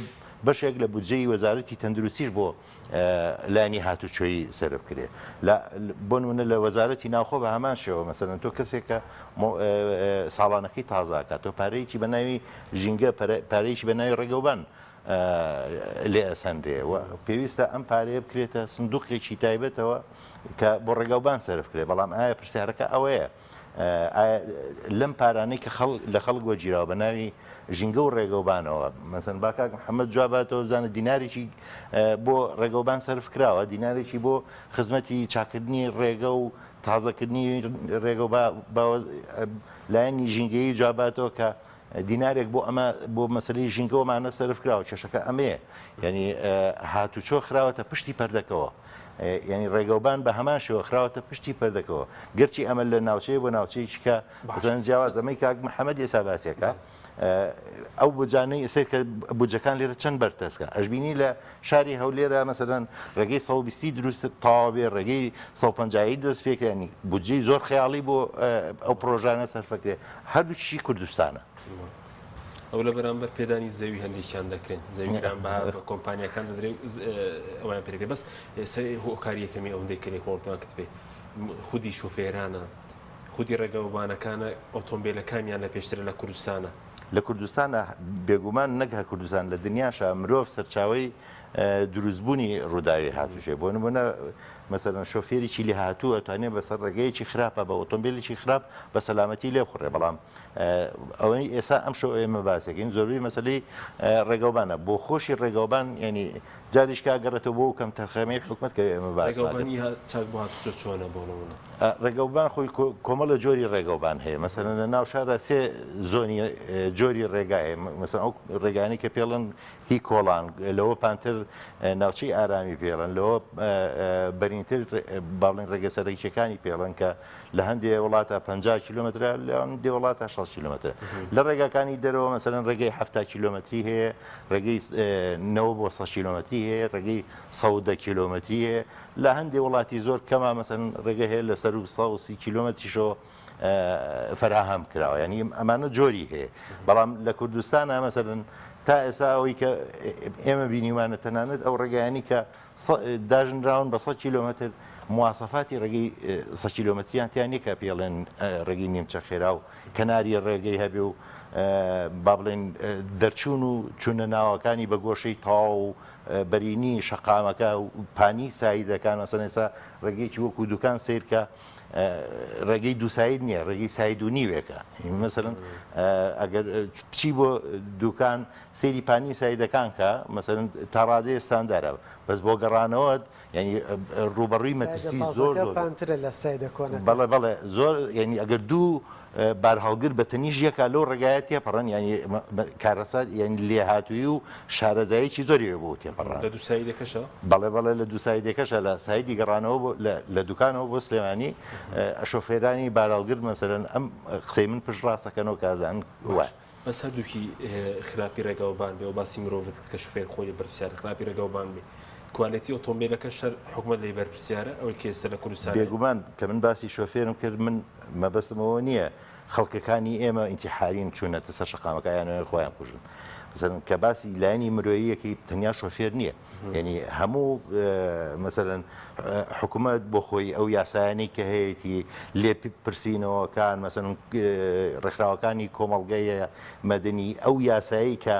بەشێک لە بودجەی وەزارەتی تەندروستیش بۆ لانی هاتوچۆیی سەرف کرێ بۆ نمونە لە وەزارەتی ناوخۆ بە هەمان شێوە مەسەرەن تۆ کەسێکە ساڵانەکەی تازاکات تۆ پارەیەکی بە ناوی ژینگە پارەیەکی بە ناوی ڕێگەوبان لێ ئەسەندرێ و پێویستە ئەم پارەیە بکرێتە سندوقێکی تایبەتەوە کە بۆ ڕێگەوبان سەرف کرێ بەڵام ئایا پرسیارەکە ئەوەیە لەم پارانەی کە لە خەڵک وەگیراوە بە ناوی ژینگە و ڕێگەوبانەوە مەسەن باکاک محەممەد جواباتەوە بزانە دینارێکی بۆ ڕێگەوبان سەرف کراوە دینارێکی بۆ خزمەتی چاکردنی ڕێگە و تازەکردنی ڕێگە لایەنی ژینگەیی جواباتەوە کە دینارێک بۆ ئەمە بۆ مەسلەی ژینگەوەمانە سەرف کراوە کێشەکە ئەمەیە یعنی هاتوچۆ خراوەتە پشتی پەردەکەوە یعنی ڕێگەوبان بە هەمان شێوە خراوەتە پشتی پەردەکەەوە گەرچی ئەمە لە ناوچەیە بۆ ناوچەیەکی کە بەزەن جیاواز ئەمەی کاک محەممەد ئێستا باسیەکە ئەو بجانەی ئێسێ کە بودجەکان لێرە چەند بەرتەسکە ئەشبینی لە شاری هەولێرە مەسەرەن ڕێگەی 120 دروست تاوابێ ڕێگەی 150 دەست پێکرێنی بودجەی زۆر خەیاڵی بۆ ئەو پرۆژانە سەرفەکرێ هەردووچی کوردستانە ئەو لە بەرامبەر پێدانی زەوی هەندێکیان دەکرێن زەویران بە کۆمپانیەکان دەدرێت ئەویان پێکرێت بەس ئێستا هۆکاری یەکەمی ئەوەندەی کرێ کۆڵتان کرد پێ خودی شوفێرانە خودی ڕێگەوبانەکانە ئۆتۆمبیلەکانیان لە پێشترە لە کوردستانە لە کوردستانە بێگومان نەک هەر کوردستان لە دنیاشە مرۆڤ سەرچاوی دروستبوونی ڕووداوی هاتوشێ بۆ نمونە مەسەرەن شۆفێریی لێ هاتووە توانێت بەسەر ڕێگەیەکی خراپە بە ئۆتۆمبیلێکی خراپ بە سەلامەتی لێ بخڕێ بەڵام ئەوەی ئێستا ئەم شەو ئێمە باسێکین زۆربەی مەسلەی ڕێگەوبانە بۆ خۆشی ڕێگەوبان ینی جاریشکا گەڕێتەوە بۆ کەم تەرخەمەی حکوومەت کە ئێمە باس چۆنە بۆ ڕێگەوبان خۆی کۆمەڵە جۆری ڕێگەوبان هەیە مەسەرەن لە ناو شارە سێ زۆنی جۆری ڕێگایە مەسەن ئەو ڕێگانی کە پێڵن هی کۆڵان لەوە پانتر ناوچەی ئارامی پێڵن لەوە بەرینتر باڵین ڕێگە سەرەکیەکانی پێڵن کە لە هەندێک وڵاتە 50 کیلومترە لە هەندێ وڵاتە 6 کیلومتر لە ڕێگاکانی دەرەوە مەسەرەن ڕێگەی 7 کیلومتری هەیە ڕێگەی 9 بۆ 100 کیلومتری هەیە ڕێگەی 110 کیلومتری هەیە لە هەندێک وڵاتی زۆر کەما مەسەن ڕێگە هەیە لە سەر 130 کیلومتریشۆ فراهەم کراوە ینی ئەمانە جۆری هەیە بەڵام لە کوردستانە مەسەرن تا ئێستا ئەوەی کە ئێمە بینیوانە تەنانەت ئەو ڕێگەیانی کە داژنراون بە 100 کیلومتر مواسەفاتی ڕێگەی 100 کیلومتریان تیان نیکە پێڵێن ڕێگەی نیمچە خێرا و کەناری ڕێگەی هەبێ و با بڵێن دەرچوون و چونە ناوەکانی بە گۆشەی تاو و بەرینی شەقامەکە و پانی سایدەکان ئەسەن ئێستا ڕێگەیەکی وەکو دوکان سیرکە ڕێگەی دووساید نییە ڕێگەی ساید و نیوێکە مەسەرن ئەگەر بچی بۆ دوکان سێری پانی سایدەکان کە مەسەرن تا ڕادەیە ستاندارە بەس بۆ گەڕانەوە ینی ڕوبەڕووی مەترسی زۆر پانترە لە سایدە کۆنە بەڵێ بەڵێ زۆر ینی ئەگەر دوو بار هەڵگر بە تەنیژ یەکە لەو ڕێگایە تێپەڕن ینی کارەسات یعنی لێ هاتووی و شارەزایەکی زۆری بۆ تێپەڕان لە دووسایدەکەشە بەڵێ بەڵێ لە دووسایدەکەشە لە سایدی گەڕانەوە لە دوکانەوە بۆ سلێمانی شۆفێرانی بارهەڵگر مەسەرەن ئەم قسەی من پشت ڕاستەکەنەوە کازان وە بەس هەردووکی خراپی ڕێگاوبان بێ و باسی مرۆڤت کە شوفێر خۆی بەرپرسیارە خراپی ڕێگاوبان بێ کوالەتی ئۆتۆمبیلەکە شەر حکومەت لێ بەرپرسیارە ئەوەی کێسە لە کوردستان بێگومان کە من باسی شۆفێرم کرد من مەبەستمەوە نییە خەڵکەکانی ئێمە ئینتیحارین چوونەتە سەر شەقامەکەیان خۆیان کوژن کە باسی لایەنی مرۆییەکی تەنیا شۆفێر نییە یعنی هەموو مەسەرەن حکوومەت بۆ خۆی ئەو یاسایانی کە هەیەی لێ پرسیینەوەکان مەسەن ڕێکخراوەکانی کۆمەڵگەیە مەدەنی ئەو یاسایی کە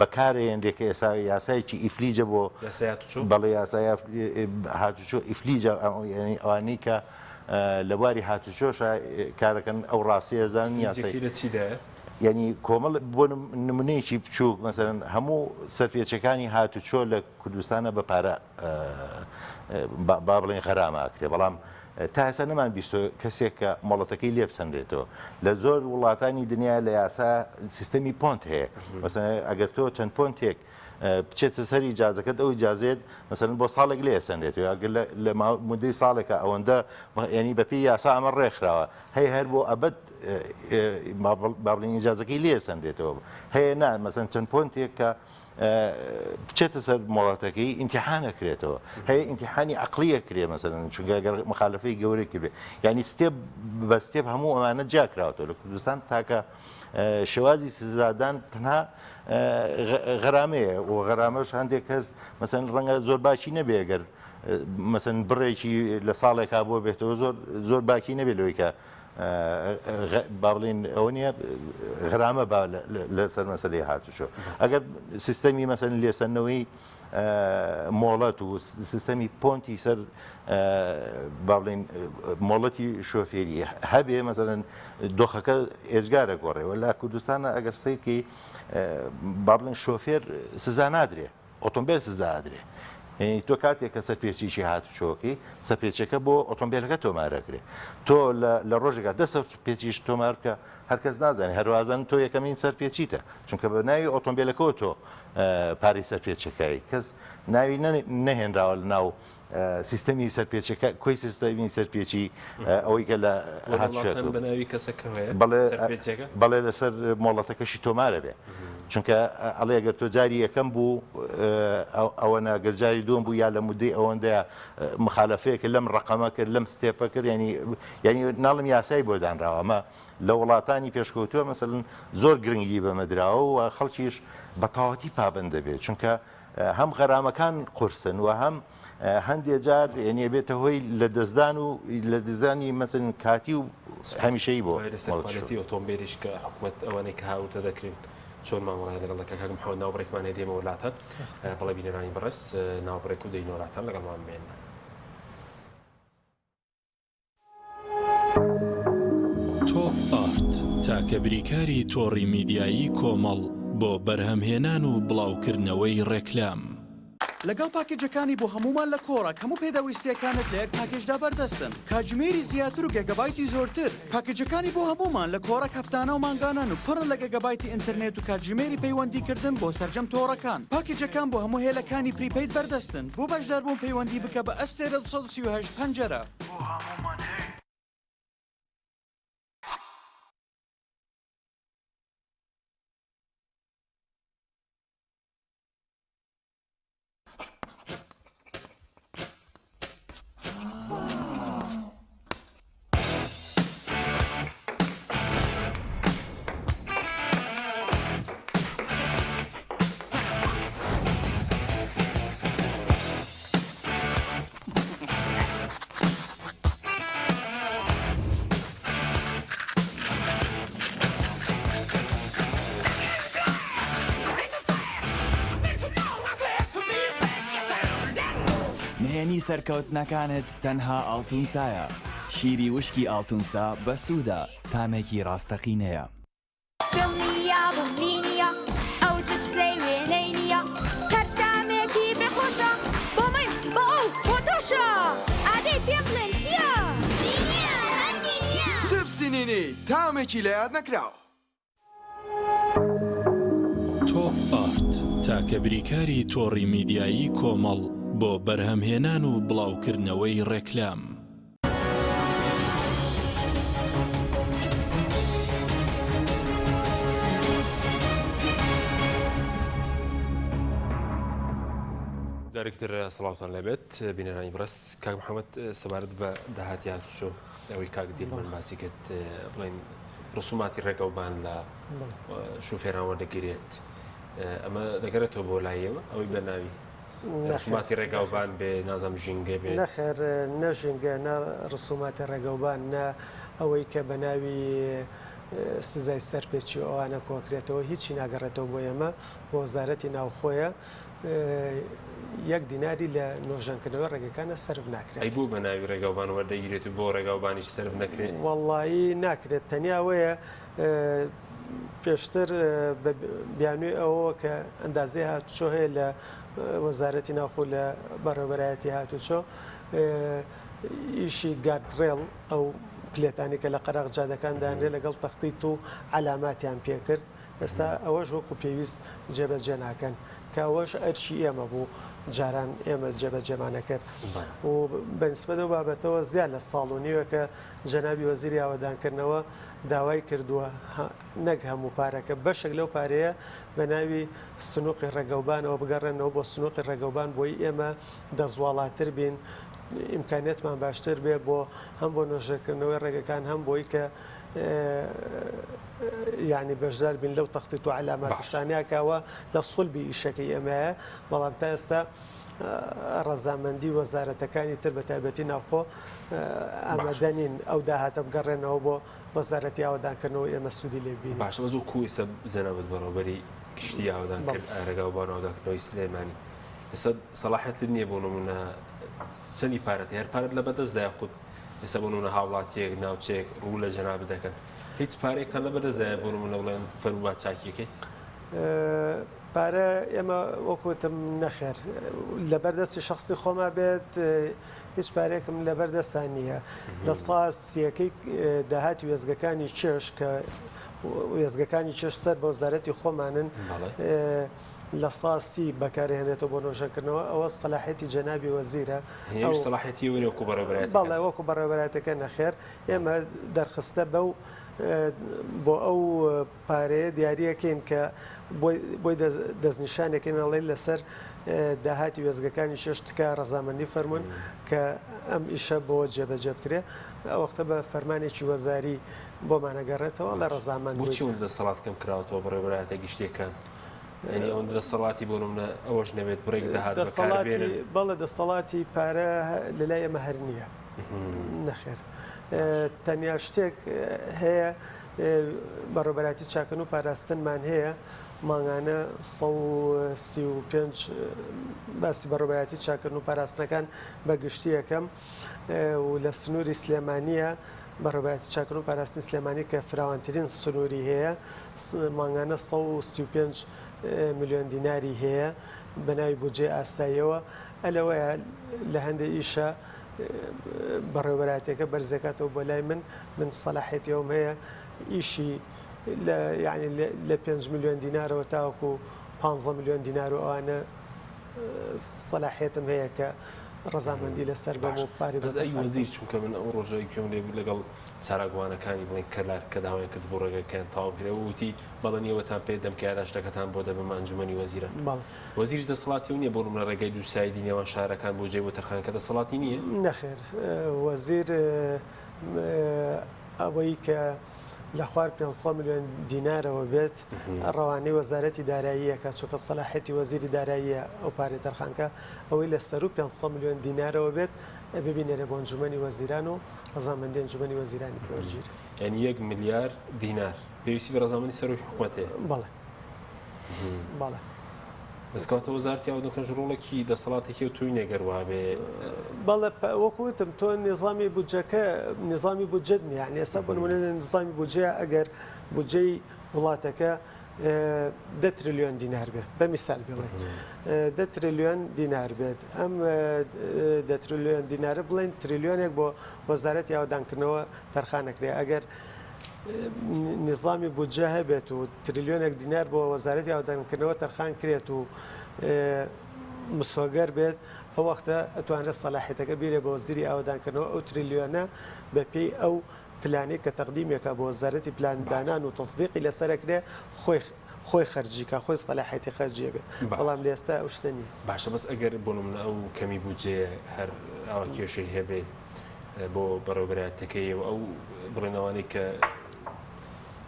بەکارێنرێکە ئێسا یاسایکی ئیفلیجە بۆ بەڵێ یاسای هاتوچۆ ئیفلیجە ئەوانی کە لە بواری هاتوچۆش کارەکەن ئەو ڕاستیە زان یاسی لە چیدایە ینی کۆمەڵ بۆ نمونەیەکی بچووک مەسەرەن هەموو سەرپێچەکانی هاتوچۆ لە کوردستانە بە پارە با بڵێن غەراماکرێ بەڵام تا ئێستا نەمان بیست کەسێک کە مۆڵەتەکەی لێ بسەندرێتەوە لە زۆر وڵاتانی دنیا لە یاسا سیستەمی پۆنت هەیە مەسەن ئەگەر تۆ چەند پۆنتێک بچێتە سەر ئیجازەکەت ئەو ئیجازێت مەسەن بۆ ساڵێک لێ سندێتەوە ئەگەر لە مودەی ساڵێکە ئەوەندە ینی بەپی یاسا ئەمە ڕێکخراوە هەیە هەر بۆ ئەبەت بابلین ئیجازەکەی لێ سندێتەوە هەیە نا مەسەن چەند پۆنتێک کە بچێتە سەر مۆڵەتەکەی ئیمتیحانەکرێتەوە هەیە ئیمتیحانی عەقلیە کرێ مەسەن چونکە ئەگەر مخالفەی گەورەی بێ ینی ستێپ بە ستێپ هەموو ئەمانە جاکراوەوە لە کوردستان تاکە شێوازی سزادان تەنها غەرامەیە و غەرامەش هەندێک کەس مەسەن ڕەنگە زۆر باکی نەبێ ئەگەر مەسەن بڕێکی لە ساڵێکا بۆ بێتەوە زۆر باکی نەبێت لەوەی کە با بڵین ئەوە نیە غرامە لەسەر مەسەلەی هاتوچۆ ئەگەر سیستەمی مەسەن لێسەنەوەی مۆڵەت و سیستەمی پۆنتی سەر با بڵین مۆڵەتی شۆفێری هەبێ مەسەرەن دۆخەکە ئێجگارە گۆڕێەوە لە کوردستانە ئەگەر سیرکی با بڵین شۆفێر سزا نادرێ ئۆتۆمبیل سزا ئادرێ تۆ کاتێک کە سەرپێچیی هاتوچۆکی سەرپێچەکە بۆ ئۆتۆمبیلەکە تۆمارەکرێ تۆ لە ڕۆژێکە دە سەرپێچیش تۆمارکە هەرکەس نازانێت هەروازان تۆ یەکەمین سەرپێچیتە چونکە بە ناوی ئۆتۆمبیلەکەەوە تۆ پارەی سەرپێچەکەی کەس ناوی نەهێنراوە لە ناو سیستەمی سەرپێچەکە کۆی سیستەمی سەرپێچی ئەوەی کە لە بەناوی کەسەکەوەیە بەڵێ لەسەر مۆڵەتەکەشی تۆمارە بێ چونکە ئەڵێ ئەگەر تۆ جاری یەکەم بوو ئەوە ناگەرجاری دوم بوو یا لە مودەی ئەوەندەیە مخالفەیەکە لەم ڕقەمە کرد لەم ستێپە کرد ینی ناڵم یاسایی بۆ دانراوە ئەمە لە وڵاتانی پێشکەوتووە مەسەڵەن زۆر گرنگی بەمەدراوە و خەڵکیش بە تەواوەتی پابند دەبێت چونکە هەم غەرامەکان قورسن و هەم هەندێک جار ینی بێتە هۆی لە دەستدان و لە دەستدانی مەسەن کاتی و هەمیشەی بۆ ئۆتۆمبیلیش کە حکوومەت ئەوانەی کە هاوتە دەکرێن چۆن مامەڵای لەگەڵ دەکە کاک محەممەد ناوبڕێکمان هێدێمە وڵاتە بەڵێ بینەرانی بەڕێز ناوبڕێک و دەین وڵاتان لەگەڵمان بێن. تۆپ ئارت تاکە بریکاری تۆڕی میدیایی کۆمەڵ بۆ بەرهەمهێنان و بڵاوکردنەوەی ڕێکلام. لەگەڵ پاکێجەکانی بۆ هەمومان لە کۆڕە هەموو پێداویستیەکانت لە یەک پاکێجدا بەردەستن کاتژمێری زیاتر و گەگەبایتی زۆرتر. پاکێجەکانی بۆ هەمومان لە کۆڕە هەفتانە و مانگانان و پڕن لە گەگەبایتی ئینتەرنێت و کاتژمێری پەیوەندیکردن بۆ سەرجەم تۆڕەکان. پاکێجەکان بۆ هەموو هێلەکانی پریپەید بەردەستن. بۆ بەشداربوون پەیوەندی بکە بە ئەستێرە 238 پەنجەرە. نهێنی سەرکەوتنەکانت تەنها ئاڵتونسایە. شیری وشکی ئاڵتونسا بە سوودا تامێکی ڕاستەقینەیە. دڵنیا بووینە ئەو جبسەی وێنەی نییە هەرتامێکی بێخۆشە بۆ من بۆ ئەو بۆ تۆشە ئادەی پێم بڵێن چییە؟ جبسی نینی تامێکی لە یاد نەکراوە. تۆپ ئارت تاکە بریکاری تۆڕی میدیایی کۆمەڵ بۆ بەرهەمهێنان و بڵاوکردنەوەی ڕێکلام. جارێکتر سەڵاوتان لەبێت بینەرانی بەڕێز کاک محەممەد سەبارەت بە داهاتیان چۆ ئەوەی کاک دیلمان باسی کرد بڵێن ڕسوماتی ڕێگەوبان لە شوفێران وەردەگیرێت ئەمە دەگەرێتەوە بۆ لایەوە ئەوەی بەناوی ڕسوماتی ڕێگاوبان بێ نازام ژینگە بێ نەخێر نەژینگە نە ڕسوماتی ڕێگەوبان نە ئەوەی کە بەناوی سزای سەرپێکی ئەوانە کۆکرێتەوە هیچی ناگەڕێتەوە بۆ ئێمە بۆ وەزارەتی ناوخۆیە یەک دیناری لە نۆژەنکردنەوە ڕێگەکانە سرف ناکرێت. ئەی بوو بە ناوی ڕێگاوبان وەردەگیرێت و بۆ ڕێگاوبانیش سرف نەکرێت؟ وەڵایی ناکرێت تەنیاوەیە پێشتر بیانووی ئەوە کە ئەندازەی هاتوچۆ هەیە لە وەزارەتی ناوخۆ لە بەڕێوەبەرایەتی هاتوچۆ ئیشی گاردڕێڵ ئەو پلێتانی کە لە قەرەق جادەکاندانرێ لەگەڵ تەختیت و علاماتیان پێکرد ئێستا ئەوەش وەکو پێویست جێبەجێ ناکەن کە ئەوەش ئەرچی ئێمە بوو جاران ئێمە جێبەجێمانە کرد و بەنسبەت و بابەتەوە زیاد لە ساڵۆنیوە کە جەنابی وەزیری ئاوەدانکردنەوە داوای کردووە نەک هەموو پارەکە بەشێک لەو پارەیە بە ناوی سنووقی ڕێگەوبانەوە بگەڕێنەوە بۆ سنووقی ڕێگەوبان بۆی ئێمە دەزواڵاتر بین ئیمکانێتمان باشتر بێ بۆ هەم بۆ نۆژەکردنەوەی ڕێگەکان هەم بۆی کە یعنی بەشدار بین لەو تەختیت و علاماتشتانیاکەوە لە سڵبی ئیشەکەی ئێمەیە بەڵام تا ئێستا ڕەزامەندی وەزارەتەکانی تر بە تایبەتی ناوخۆ ئامادەنین ئەو داهاتە بگەڕێنەوە بۆ وەزارەتی ئاوەدانکردنەوە ئێمە سوودی لێبین. باشە بەزوو کویسە بزەنەوەت بەڕۆبەری کشتی ئاوەدانکرد ڕێگاوبان ئاوەدانکردنەوەی سلێمانی ئێستا سەلاحەتت نییە بۆ نمونە چەندی پارەت هەر پارەت لە بەدەستدا خودت ئێستا بۆ نمونە هاوڵاتیەک ناوچێک ڕوو لە جەناب دەکەن هیچ پارێکتان لە بەدەستدایە بۆ نمونە بڵێن فەرموبات چاکیەکەی پارە ئێمە وەکوتم نەخێر لە بەردەستی شخصی خۆما بێت هیچ پارێکم لە بەردەستان نییە لە ساسیەکەی داهاتی وێزگەکانی چێش کە وێزگەکانی چێش سەر بە وەزارەتی خۆمانن لە ساسی بەکارهێنێتەوە بۆ نۆژەکردنەوە ئەوە سەلاحەتی جەنابی وەزیرە سەلاحەتی وەکو بەڕێوەبەرایەتەکە بەڵێ وەکو بەڕێوەبەرایەتەکە نەخێر ئێمە دەرخستە بەو بۆ ئەو پارەیە دیاریەکەین کە بۆی دەستنیشانێکین ئەڵێ لەسەر داهاتی وێزگەکانی شێشتکە ڕەزامەندی فەرمونون کە ئەم ئیشە بۆ جێبەجێ بکرێ ئەوەختە بە فەرمانێکی وەزاری بۆمانەگەڕێتەوە لە ڕەزامان بۆچی ئەوەندە دەسەڵات کەم کراوەتەوە بەڕێوەبەرایەتە گشتەکان ئەنی ئەوەندە دەسەڵاتی بۆ نمونە ئەوەش نەبێت بڕێک داهات بەکاربێنن بەڵێ دەسەڵاتی پارە لەلای ئێمە هەر نییە نەخێر تەنیا شتێک هەیە بەڕێوەبەراتی چاکردن و پاراستنمان هەیە ماگانە 135 باسی بەڕێوەبەراتی چاکردن و پاراستنەکان بە گشتی یەکەم و لە سنووری سلێمانیە بەڕێوەبەراتی چاکردن و پاراستنی سلێمانی کە فراوانترین سنووری هەیە ماگانە 135 میلیۆن دیناری هەیە بەناوی بودجێ ئاساییەوە ئەلەوەیە لە هەندێک ئیشە بەڕێوەبەراتیەکە بەرزەکاتەوە بۆ لای من سەلاحێتیەوەم هەیە ئیشی یعنی لە 5 میلیۆن دینارەوە تاوەکو 15 میلیۆن دینار و ئەوانە سەلاحێتم هەیە کە ڕەزامەندی لەسەر بەم و پارێ بەس ئەی وەزیر چونکە من ئەو ڕۆژەی پێم لێ بوو لەگەڵ ساراگوانەکانی بڵێن کەلار کە داوای کرد بۆ ڕێگەکەیان تاوا کرێ وتی بەڵێنیەوەتان پێ دەم کە یاداشتەکەتان بۆ دەبم ئەنجومەنی وەزیران وەزیرش دەسەڵاتی نییە بۆ منە ڕێگەی دووسایدی نێوان شارەکان بۆ جێ بۆ تەرخانکە دەسەڵاتی نییە نەخێر وەزیر ئەوەی کە لە خوار 500 میلیۆن دینارەوە بێت ڕەوانەی وەزارەتی داراییەکە چونکە سەلاحێتی وەزیری داراییە ئەو پارێ تەرخانکە ئەوەی لە سەر و 500 میلیۆن دینارەوە بێت ببینێرە بۆ ئەنجومەنی وەزیران و ڕەزامەندی ئەنجومەنی وەزیرانی پێوەرگیر یعنی 1 میلیارد دینار پێویستی بە ڕەزامەندی سەرۆکی حکوومەتەیە بەڵێ بەڵێ دەستکەوتە وەزارەتی ئاودەکەش ڕۆڵێکی دەسەڵاتێکی و توی نێگەروە بێ بەڵێ وەکوتم تۆ نظامی بودجەکە نظامی بودجەت نیە یعنی ئێستا بۆ نمونە نظامی بودجە ئەگەر بودجەی وڵاتەکە 10 تریلیۆن دینار بێت بە میسال بڵێ 10 تریلیۆن دینار بێت ئەم 10 تریلیۆن دینارە بڵێن تریلیۆنێک بۆ وەزارەتی ئاودانکردنەوە تەرخانەکرێ ئەگەر نظامی بودجە هەبێت و تریلیۆنێک دینار بۆ وەزارەتی ئاودانکردنەوە تەرخان کرێت و مسۆگەر بێت ئەو وەختە ئەتوانێت سەلاحێتەکە بیرێ بە وەزیری ئاودانکردنەوە ئەو تریلیۆنە بە پێی ئەو پلانێک کە تەقدیمێکە بۆ وەزارەتی پلاندانان و تەصدیقی لەسەرەکرێ خۆی خەرجیکە خۆی سەلاحێتی خەرجیە بێ بەڵام لە ئێستا ئەو شتە نیە باشە بەس ئەگەر بۆ منە ئەو کەمی بودجێ هەر ئەوە کێشەی هەبێ بۆ بەڕێوەبەراتەکەی و ئەو بڕێنەوانی کە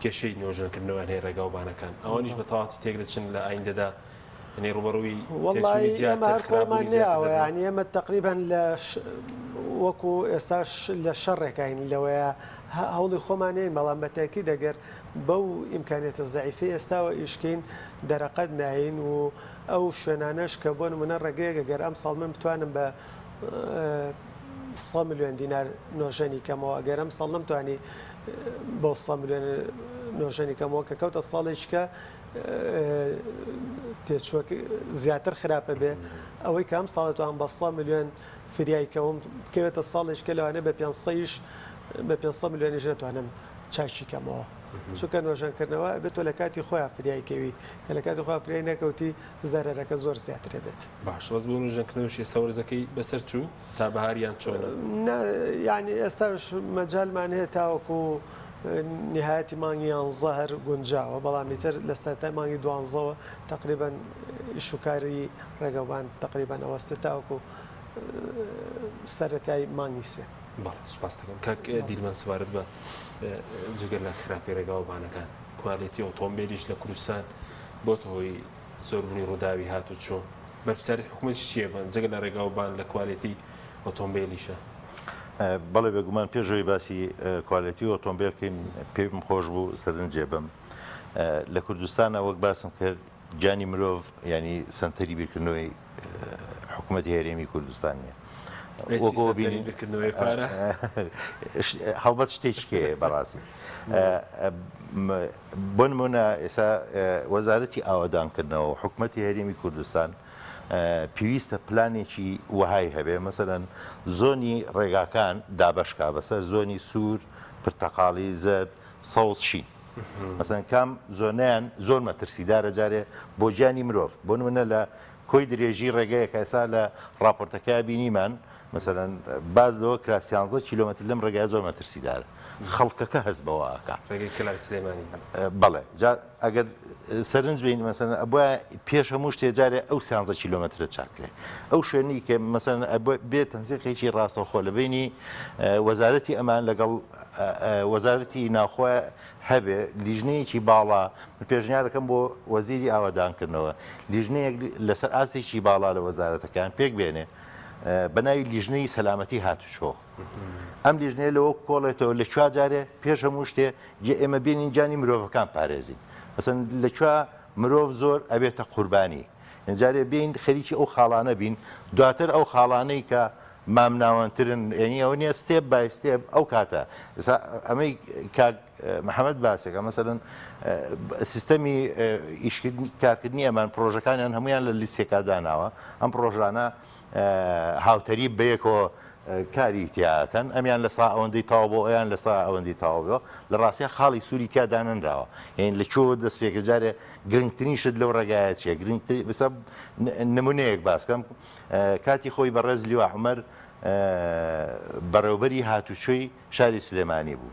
کێشەی نێوژنکردنەوەیان هەیە ڕێگاوبانەکان ئەوانیش بە تەواتی تێک دەچن لە ئایندەدا ئەنێ ڕوبەڕووی وڵایەوە ینی ئێمە تقریبان لە وەکو ئێستاش لە شەڕێکین لەوەیە هەوڵی خۆمانەیە بەڵام بەتاکی دەگەر بەو ئیمکانێتە زعیفی ئێستاوە ئیشکین دەرەقەت ناین و ئەو شوێنانەش کە بۆ نمونە ڕێگەیەکە گەر ئەم ساڵ من بتوانم بە 100 میلیۆن دینار نۆژەنی کەمەوە ئەگەر ئەم ساڵ نەمتوانی بۆ 100 میلیۆن نۆژەنی کەمەوە کە کەوتە ساڵێککە تێچووە زیاتر خراپە بێ ئەوەی کە ئەم ساڵێتوان بە 100 میلیۆن فریایکەوم بکەوێتە ساڵێککە لەوانە بە 500 میلیۆنیش نەتوانم چاکی کەمەوە چونکە نۆژەنکردنەوە بێتۆ لە کاتی خۆیان فریایکەوی کە لە کاتی خۆیان فریای نەکەوتی زەرەرەکە زۆر زیاترە بێت باش بەس بۆ نۆژەنکردنەوەش ئێستا وەرزەکەی بەسەر چوو تا بەهاریان چۆنە یعنی ئێستاش مەجالمان هەیە تاوەکو نهایەتی مانگی 11 هەر گونجاوە بەڵامی تر لە سەرای مانگی 12ەوە تقریبان ئیشوکاری ڕێگەوان تقریبان ئەوەستە تاوەکو سەرەتای مانگی سێ سوپاس دەکەم کاک دیلمان سوارت بە جگەر لە خراپی ڕێگاوبانەکان کوالێتی ئۆتۆمبیلیش لە کوردستان بۆتە هۆی زۆربوونی ڕووداوی هاتو چۆن بەرپرسیاری حکوومەتی چییە بن جگە لە ڕێگاوبان لە کوالێتی ئۆتۆمبیلیشە بەڵێ بێگومان پێشەوەی باسی کوالەتی ئۆتۆمبیلکەین پێم خۆش بوو سەرنجێ بم لە کوردستانە وەک باسم کرد جانی مرۆڤ ینی سنتەری بیرکردنەوەی حکوومەتی هەرێمی کوردستانیە هەڵبەت شتێکێ بەڕاستی بۆ نمونە ئێستا وەزارەتی ئاوادانکردنەوە و حکوومەتی هەرێمی کوردستان پێویستە پلانێکی وهای هەبێ مەسەرەن زۆنی ڕێگاکان دابشکا بەسەر زۆنی سوور پرتەقاڵی زەرد سەوزشی مەسەن کام زۆنیان زۆر مەترسیدارە جارێ بۆ گیانی مرۆڤ بۆ نمونە لە کۆی درێژی ڕێگەیەکە ئێستا لە ڕاپۆرتەکە بینیمان مثلەن باز لەوە کرا 11 کیلۆمتر لەم ڕێگای زۆر مەترسیدارە خەڵکەکە هەست بەوەکە بەڵێ ئەگەر سەرنج بین مەسەن ئەبە پێش هەموو شتێ جارێ ئەو 11 کیلۆمترە چاکرێ ئەو شوێنی کە مەسەن بێت تەنزیقێکی ڕاستەوخۆ لە بینی وەزارەتی ئەمان لەگەڵ وەزارەتی ناوخۆ هەبێ لیژنەیەکی باڵا پێشنیارەکەم بۆ وەزیری ئاوادانکردنەوە لیژنەیەک لەسەر ئاستێکی باڵا لە وەزارەتەکان پێک بێنێ بەناوی لیژنەی سەلامەتی هاتوچۆ ئەم لیژنەیە لەوە کۆڵێتەوە لە چوا جارێ پێش هەموو شتێ ئێمە بینین جانی مرۆڤەکان پارێزین مەسەن لە چوا مرۆڤ زۆر ئەبێتە قوربانی جارێ بین خەریکی ئەو خاڵانە بین دواتر ئەو خاڵانەی کە مام ناوەنترن ینی ئەو نیە ستێپ بای ستێپ ئەو کاتە ئەمەی محەممەد باسێکە مەسەرن سیستەمی کارکردنی ئەمان پرۆژەکانیان هەمویان لە لیستێکا داناوە ئەم پرۆژانە هاوتەری بەیەکەوە کاری تیاکەن ئەمیان لە سا ئەوەندەی تاوا بۆ ئەیان لە سا ئەوەندەی تاوەوە لە ڕاستە خاڵی سووری تیادانراوە یعنی لە چۆ دەست پێکە جارێ گرنگترین شت لەو ڕێگایە چیە گرنگتر بسە نمونەیەک باسکەم کاتی خۆی بەڕێز لیوا عومەر بەڕێوبەری هاتوچۆی شاری سلێمانی بوو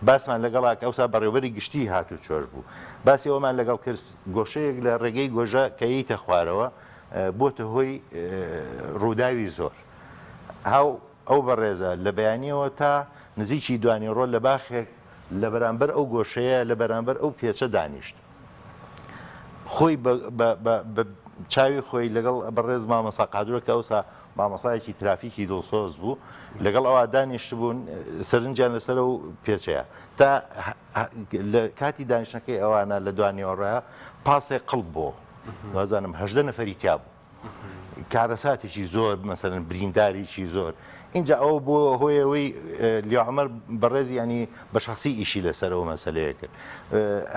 باسمان لەگەڵاک ئەوسا بەڕێوبەری گشتی هاتوچۆش بوو باسی ئەومان لەگەڵ کرد گۆشەیەک لە ڕێگەی گۆژە کە ییتە خوارەوە بۆتە هۆی ڕووداوی زۆر ئەو بەڕێزە لە بەیانیەوە تا نزیکی دوانی ڕۆ لە باخێک لە بەرامبەر ئەو گۆشەیە لە بەرامبەر ئەو پێچە دانیشت خۆی چاوی خۆی لەگەڵ بەڕێز مامەسا قادرۆکە ئەوسا مامەسایەکی ترافیکی دڵسۆز بوو لەگەڵ ئەوە دانیشت بوون سەرنجیان لەسەر و پێچەیە تا لە کاتی دانیشتەکەی ئەوانە لە دوانیەوەڕە پاسێک قڵب بۆ وازانم 18 نەفەری تیا بوو کارەساتێکی زۆر مەسەرن برینداریی زۆر اینجا ئەو بۆ هۆیەوەی لیعمەر بەڕێزی ینی بە شخصی ئیشی لەسەرەوە مەسەلەیە کرد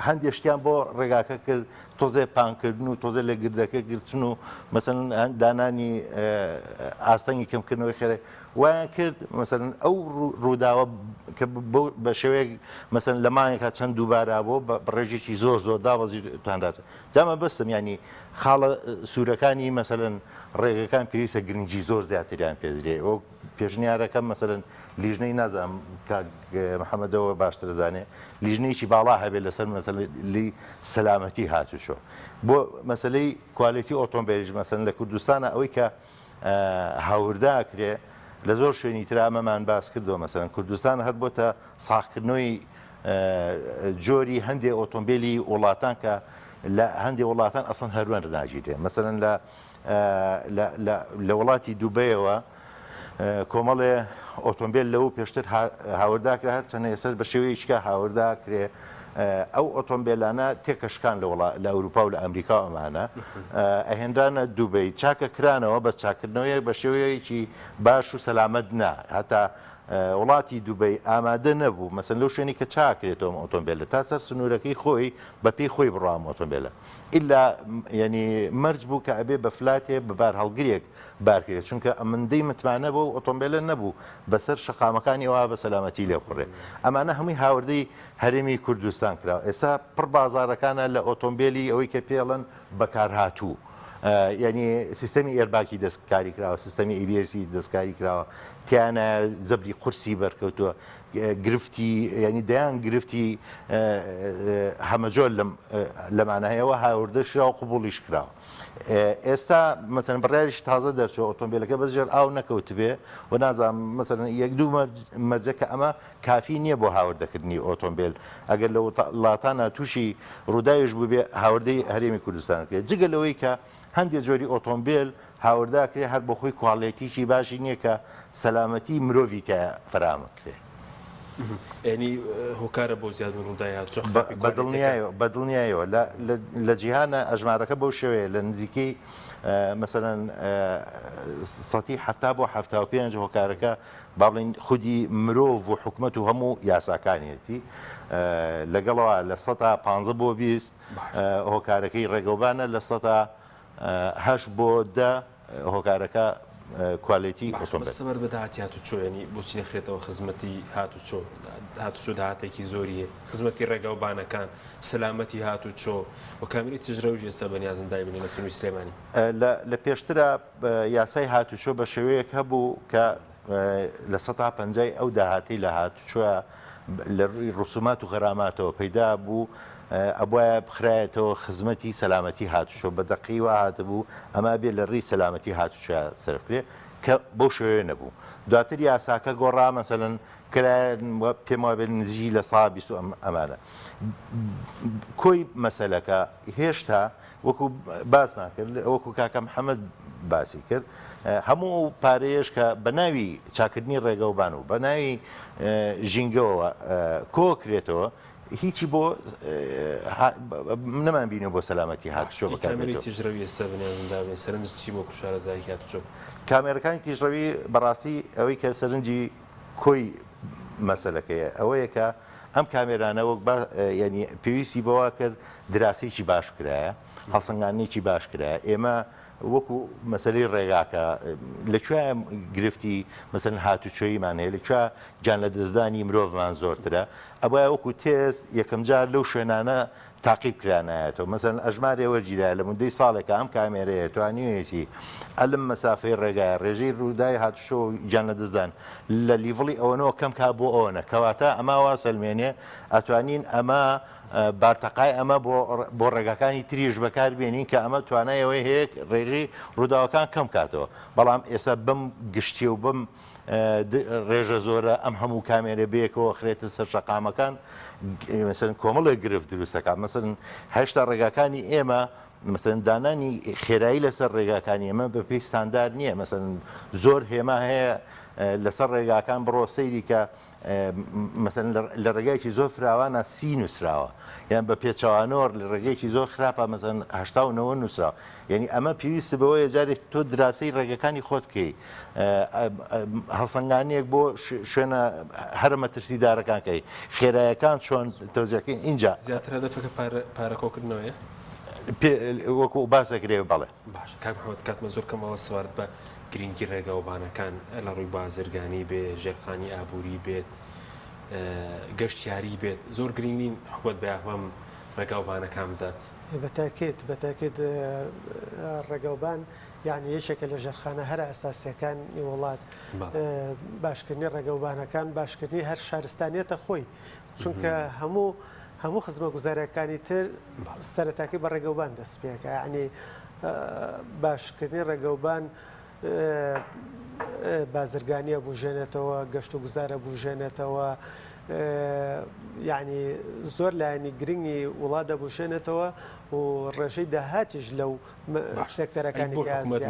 هەندێک شتیان بۆ ڕێگاکە کرد تۆزێ پانکردن و تۆزە لە گردەکە گرتن و مەسەن دانانی ئاستەنگی کەمکردنەوەی خێرە وایان کرد مەسەن ئەو ڕووداوە کە بە شێوەیەک مەسەن لە مانگێکا چەند دووبارا بۆ بە ڕێژێکی زۆر زۆر دابەزی توانراچە جامە بەستم ینی خاڵە سوورەکانی مەسەن ڕێگەکان پێویستە گرنگی زۆر زیاتریان پێدرێ ئەو پێشنیارەکەم مەسەرن لیژنەی نازانم محەممەدەوە باشترزانێ لیژنەیەکی باڵا هەبێت لەسەر مەسەلی سەلامەتی هاتوچۆ بۆ مەسلەی کوالیتی ئۆتۆمبیلیش مەسەن لە کوردستانە ئەوەی کە هاورداکرێ لە زۆر شوێنی ترامەمان باس کردەوە مەسەن کوردستان هەر بۆتە ساختکردنەوەی جۆری هەندێک ئۆتۆمبیلی وڵاتان کە لە هەندێک وڵاتان ئەسڵ هەروەن ڕناگیرێ مەسەن لە وڵاتی دووبەیەوە کۆمەڵێ ئۆتۆمبیل لەو پێشتر هاورداکرا هەر چەنە ێسەر بە شێوەیەکە هاورداکرێ ئەو ئۆتۆمبیلانە تێکەشکان لە ئەوروپا و لە ئەمریکا ئەمانە ئەهێنرانە دووبەی چاکە کرانەوە بە چاکردنەوەی بە شێوەیەکی باش و سەلامەت نا هەتا وڵاتی دووبەی ئامادە نەبوو مەسەن لەو شوێنی کە چاکرێتەوە ئۆتۆمبیلە تا سەر سنوورەکەی خۆی بە پێی خۆی بڕام ئۆتۆمبیلە ئللا ینی مەرج بوو کە ئەبێ بە فلاتێ بەبار هەڵگرێک بارکرێت چونکە ئەمەندەی متمانە بۆ ئۆتۆمبیلە نەبوو بەسەر شەقامەکانی ئەوە بە سەلامەتی لێ قڕێ ئەمانە هەمووی هاوردەی هەرێمی کوردستان کراوە ئێستا پڕ بازارەکانە لە ئۆتۆمبیلی ئەوەی کە پێڵن بەکارهاتوو ینی سیستەمی ئێرباکی دەستکاری کراوە سیستەمی ئیBS دەستکاری کراوە تیانە زەبری قورسی بەرکەوتووە گرفتی ینی دەیان گرفتی هەمەجۆر لەمانایەوە هاوردەشرا و قوبوڵیش کراوە ئێستا مەسەن بڕیاریش تازە دەرچەوە ئۆتۆمبیلەکە بەزژێر ئاو نەکەوت بێ و نازانم مەسەن یەک دوو مەرجە کە ئەمە کافی نییە بۆ هاوردەکردنی ئۆتۆمبیل ئەگەر لە وڵاتانە تووشی ڕووداویش بوو بێ هاوردەی هەرێمی کوردستان کرێت جگە لەوەی کە هەندێک جۆری ئۆتۆمبیل هاورداکرێ هەر بۆ خۆی کواڵێتیشی باشی نییە کە سەلامەتی مرۆڤی کە فراوانکرێ ینی هۆکارە بۆ زیاد ڕووداات بەدڵنیایەوە لە جیهانە ئەژمارەکە بەو شێوەیە لە نزیکەی مەسەرەن 170 بۆ 75 هۆکارەکە با بڵین خودی مرۆڤ و حکومەت و هەموو یاساکانیەتی لەگەڵەوە لە 150 بۆ 20 هۆکارەکەی ڕێگەوبانە لە 8 بۆ 10 هۆکارەکە کوالیتی سەبەر بەداهاتی هاتوچۆ ینی بۆچی نەخرێتەوە خزمەتی هاتوچۆ داهاتێکی زۆریە خزمەتی ڕێگەوبانەکان سەلامەتی هاتوچۆ و کامیری تژرەوژ ئێستا بەنیازن دایبنی لە سنووری سلێمانی لە پێشترە یاسای هاتوچۆ بە شێوەیەک هەبوو کە لە 150 ئەو داهاتی لە هاتوچۆە لە ڕووی ڕسومات و غەراماتەوە پەیدا بوو ئەبواە بخرایەتەوە خزمەتی سەلامەتی هاتوچۆ بە دەقی وا هاتبوو ئەما بێ لە ڕێی سەلامەتی هاتوچۆ سەرفرێ کە بەو شوێ نەبوو دواتر یاساکە گۆڕا مەسەلەن کرایان پێم وابێت نزیکی لە ساڵ 20 ئەمانە کۆی مەسەلەکە هێشتا وەکو باسمان کرد وەکو کاکە محەممەد باسی کرد هەموو پارەیەش کە بە ناوی چاکردنی ڕێگەوبان و بە ناوی ژینگەوە کۆکرێتەوە هیچی بۆ نەمان بینێ بۆ سەلامەتی هاتوچۆ کامێری تیژڕەوی ئێستا بنیازمداێ سەرنج چی بۆ شارەزایی هاتوچۆ کامێرەکانی تیژڕەوی بەڕاستی ئەوەی کە سەرنجی کۆی مەسەلەکەیە ئەوەیە کە ئەم کامێرانە وەک ینی پێویستی بەوە کرد دراسێکی باش کرایە هەڵسەنگانێکی باش کرایە ئێمە وەکو مەسلەی ڕێگاکە لەکوێ گرفتی مەسەن هاتوچۆیمان هەیە لەکوێ جان لە دەستدانی مرۆڤمان زۆرترە ئەوە وەکو تێز یەکەم جار لەو شوێنانە تاقیب کرانایەتەوە مەسەن ئەژمارێ وەرگیرایە لە مودەی ساڵێکە ئەم کامێرەیە توانیوێتی ئەلم مەسافەی ڕێگایە ڕێژەی ڕوودای هاتوچۆ جان لە دەستدان لە لیڤڵی ئەوەنەوە کەم کا بۆ ئەوەنە کەواتە ئەما وا سەلمێنێ ئەتوانین ئەمە بارتەقای ئەمە بۆ ڕێگاکانی تریش بەکاربێنین کە ئەمە توانایەوەی هەیە ڕێژەی ڕووداوەکان کەم کاتەوە بەڵام ئێستا بم گشتی و بم ڕێژە زۆرە ئەم هەموو کامێرە بەیەکەوە خرێتە سەر شەقامەکان مەسەن کۆمەڵی گرفت دروستەکە مەسەن هێشتا ڕێگاکانی ئێمە مەسەن دانانی خێرایی لەسەر ڕێگاکانی ئێمە بە پێی ستاندار نییە مەسەن زۆر هێما هەیە لەسەر ڕێگاکان بڕۆ سەیری کە مەسەن لە ڕێگایکی زۆر فراوانە سی نووسراوە یان بە پێچەوانۆر لە ڕێگەیەکی زۆر خراپە مەسەن هەشتا و نەوە نووسراوە یعنی ئەمە پێویستە بەوەیە جارێک تۆ دراسی ڕێگەکانی خۆت بکەی هەڵسەنگانیەک بۆ شوێنە هەرە مەترسیدارەکان کەی خێرایەکان چۆن تەوزیەکەی اینجا زیاتر هەدەفەکە پارەکۆکردنەوەیە وەکو باسەکرێ بەڵێ باش کاک محەممەد کاتمە زۆر کەمەوە سوارد بە گرنگی ڕێگەوبانەکان لە ڕووی بازرگانی بێ ژێرخانی ئابووری بێت گەشتیاری بێت زۆر گرنگین حکوومەت بەیاغمەم ڕێگاوبانەکان بدات بەتاکێت ڕێگەوبان یعنی یەکێکە لە ژێرخانە هەر ئەساسیەکان وڵات باشکردنی ڕێگەوبانەکان باشکردنی هەر شارستانیەتە خۆی چونکە هەموو خزمە گوزاریەکانی تر سەرەتاکەی بە ڕێگەوبان دەست پێەکە یعنی باشکردنی ڕێگەوبان بازرگانیە بژێنێتەوە گەشت و گوزارە بژێنێتەوە یعنی زۆر لایەنی گرنگی وڵات دەبژێنێتەوە و ڕێژەی داهاتیش لەو سێکتەرەکانی حکوومەت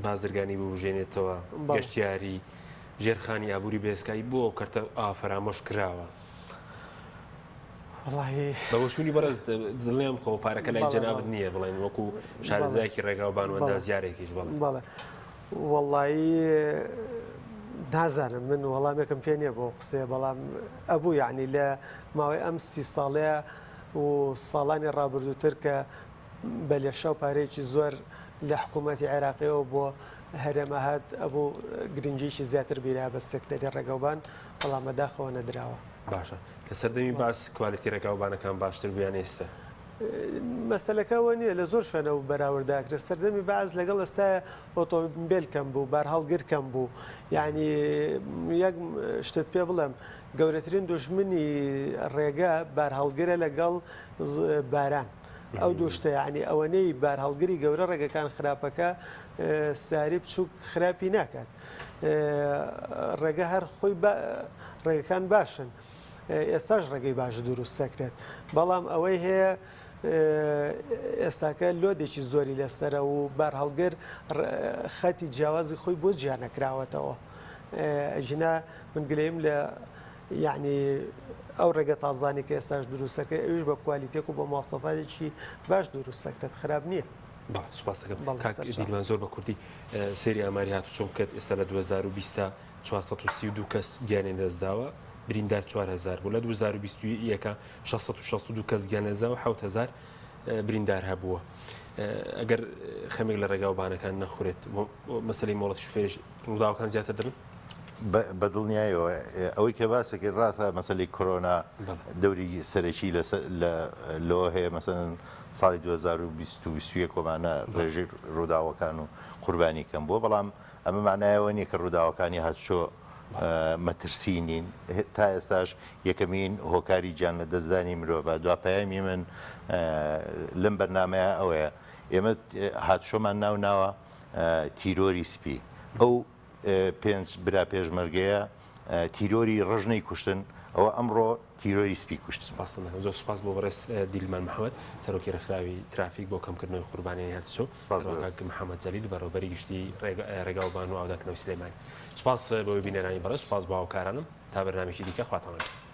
بازرگانی بژێنێتەوە گەشتیاری ژێرخانی ئابووری بێسکایی بۆ کەرتە ئافرامۆش کراوە بەوەچوونی بەرز دڵێم خۆ پارەکە لای جەنابەت نییە بڵێن وەکو شارەزایەکی ڕێگاوبان و ئەندازیارێکیش بەڵێ وەڵایی نازانم من وەڵامێکم پێ نییە بۆ قسەیە بەڵام ئەبوو یعنی لە ماوەی ئەم 30 ساڵەیە و ساڵانی ڕابردووتر کە بە لێشە و پارەیەکی زۆر لە حکوومەتی عێراقیەوە بۆ هەرێمە هات ئەبوو گرنگیشی زیاتر بیرا بە سێکتەری ڕێگەوبان بەڵام بەداخەوە نەدراوە باشە لە سەردەمی باس کوالیتی ڕێگاوبانەکان باشتر بیان ئێستا مەسلەکەەوە نییە لە زۆر شوێنە و بەراورداکرێت سەردەمی باز لەگەڵ ئێستا ئۆتۆمبیل کەم بوو بارهەڵگر کەم بوو یعنی یەک شتت پێ بڵێم گەورەترین دوژمنی ڕێگە بارهەڵگرە لەگەڵ باران ئەو دوشتە یعنی ئەوەنەی بارهەڵگری گەورە ڕێگەکان خراپەکە ساری بچووک خراپی ناکات ڕێگە هەر خۆی ڕێگەکان باشن ئێستاش ڕێگەی باش دروست سەکرێت بەڵام ئەوەی هەیە ئێستاکە لۆدێکی زۆری لەسرە و بارهەڵگر خەتی جیاوازی خۆی بۆ جیانەکراوەتەوە ژنا من گلەیم لە یعنی ئەو ڕێگە تازانی کە ئێستاش دروستەکە ئەوش بە کوالیتێک و بە مواصفاتێکی باش دروست سەکرێت خراپ نییە سوپاس دەکەم زۆر بە کوردی سێری ئاماری هاتوچۆم کرد ئێستا لە 2020 432 کەس گیانێن دەستداوە بریندار 4000 بوو لە 2021 662 کەس گیانێزاوە 7000 بریندار هەبووە ئەگەر خەمێک لە ڕێگاوبانەکان نەخورێت مەسلەی مۆڵەتی شوفێرش ڕووداوەکان زیاتر دەبن بەدڵنیایەوە ئەوەی کە باسەکە ڕاستە مەسلەی کۆرۆنا دەوری سەرەکی لەوە هەیە مەسەن ساڵی 2020 کۆمانە ڕێژەی ڕووداوەکان و قوربانی کەم بووە بەڵام ئەمە معنایەوە نییە کە ڕووداوەکانی هاتوچۆ مەترسینین تا ئێستاش یەکەمین هۆکاری گیان لە دەستدانی مرۆڤ دواپەیامی من لەم بەرنامەیە ئەوەیە ئێمە هاتوچۆمان ناوە تیرۆری سپی ئەو 5 برا پێشمەرگەیە تیرۆری ڕژنەی کوشتن ئەوە ئەمڕۆ تیرۆری سپی کوشت. سپاسمە زۆر سپاس بۆ بەڕێز دیلمان محەممەد سەرۆکی ڕێکخراوی ترافیک بۆ کەمکردنەوەی قوربانی هاتوچۆ محەممەد جەلیل بەڕێوەبەری گشتی ڕێگاوبان و ئاوداکردنەوەی سلێمانی. سپاس بۆی بینەرانی بەڕێز سپاس بۆ هاوکارانم تا بەرنامێکی دیکە خواتەوە.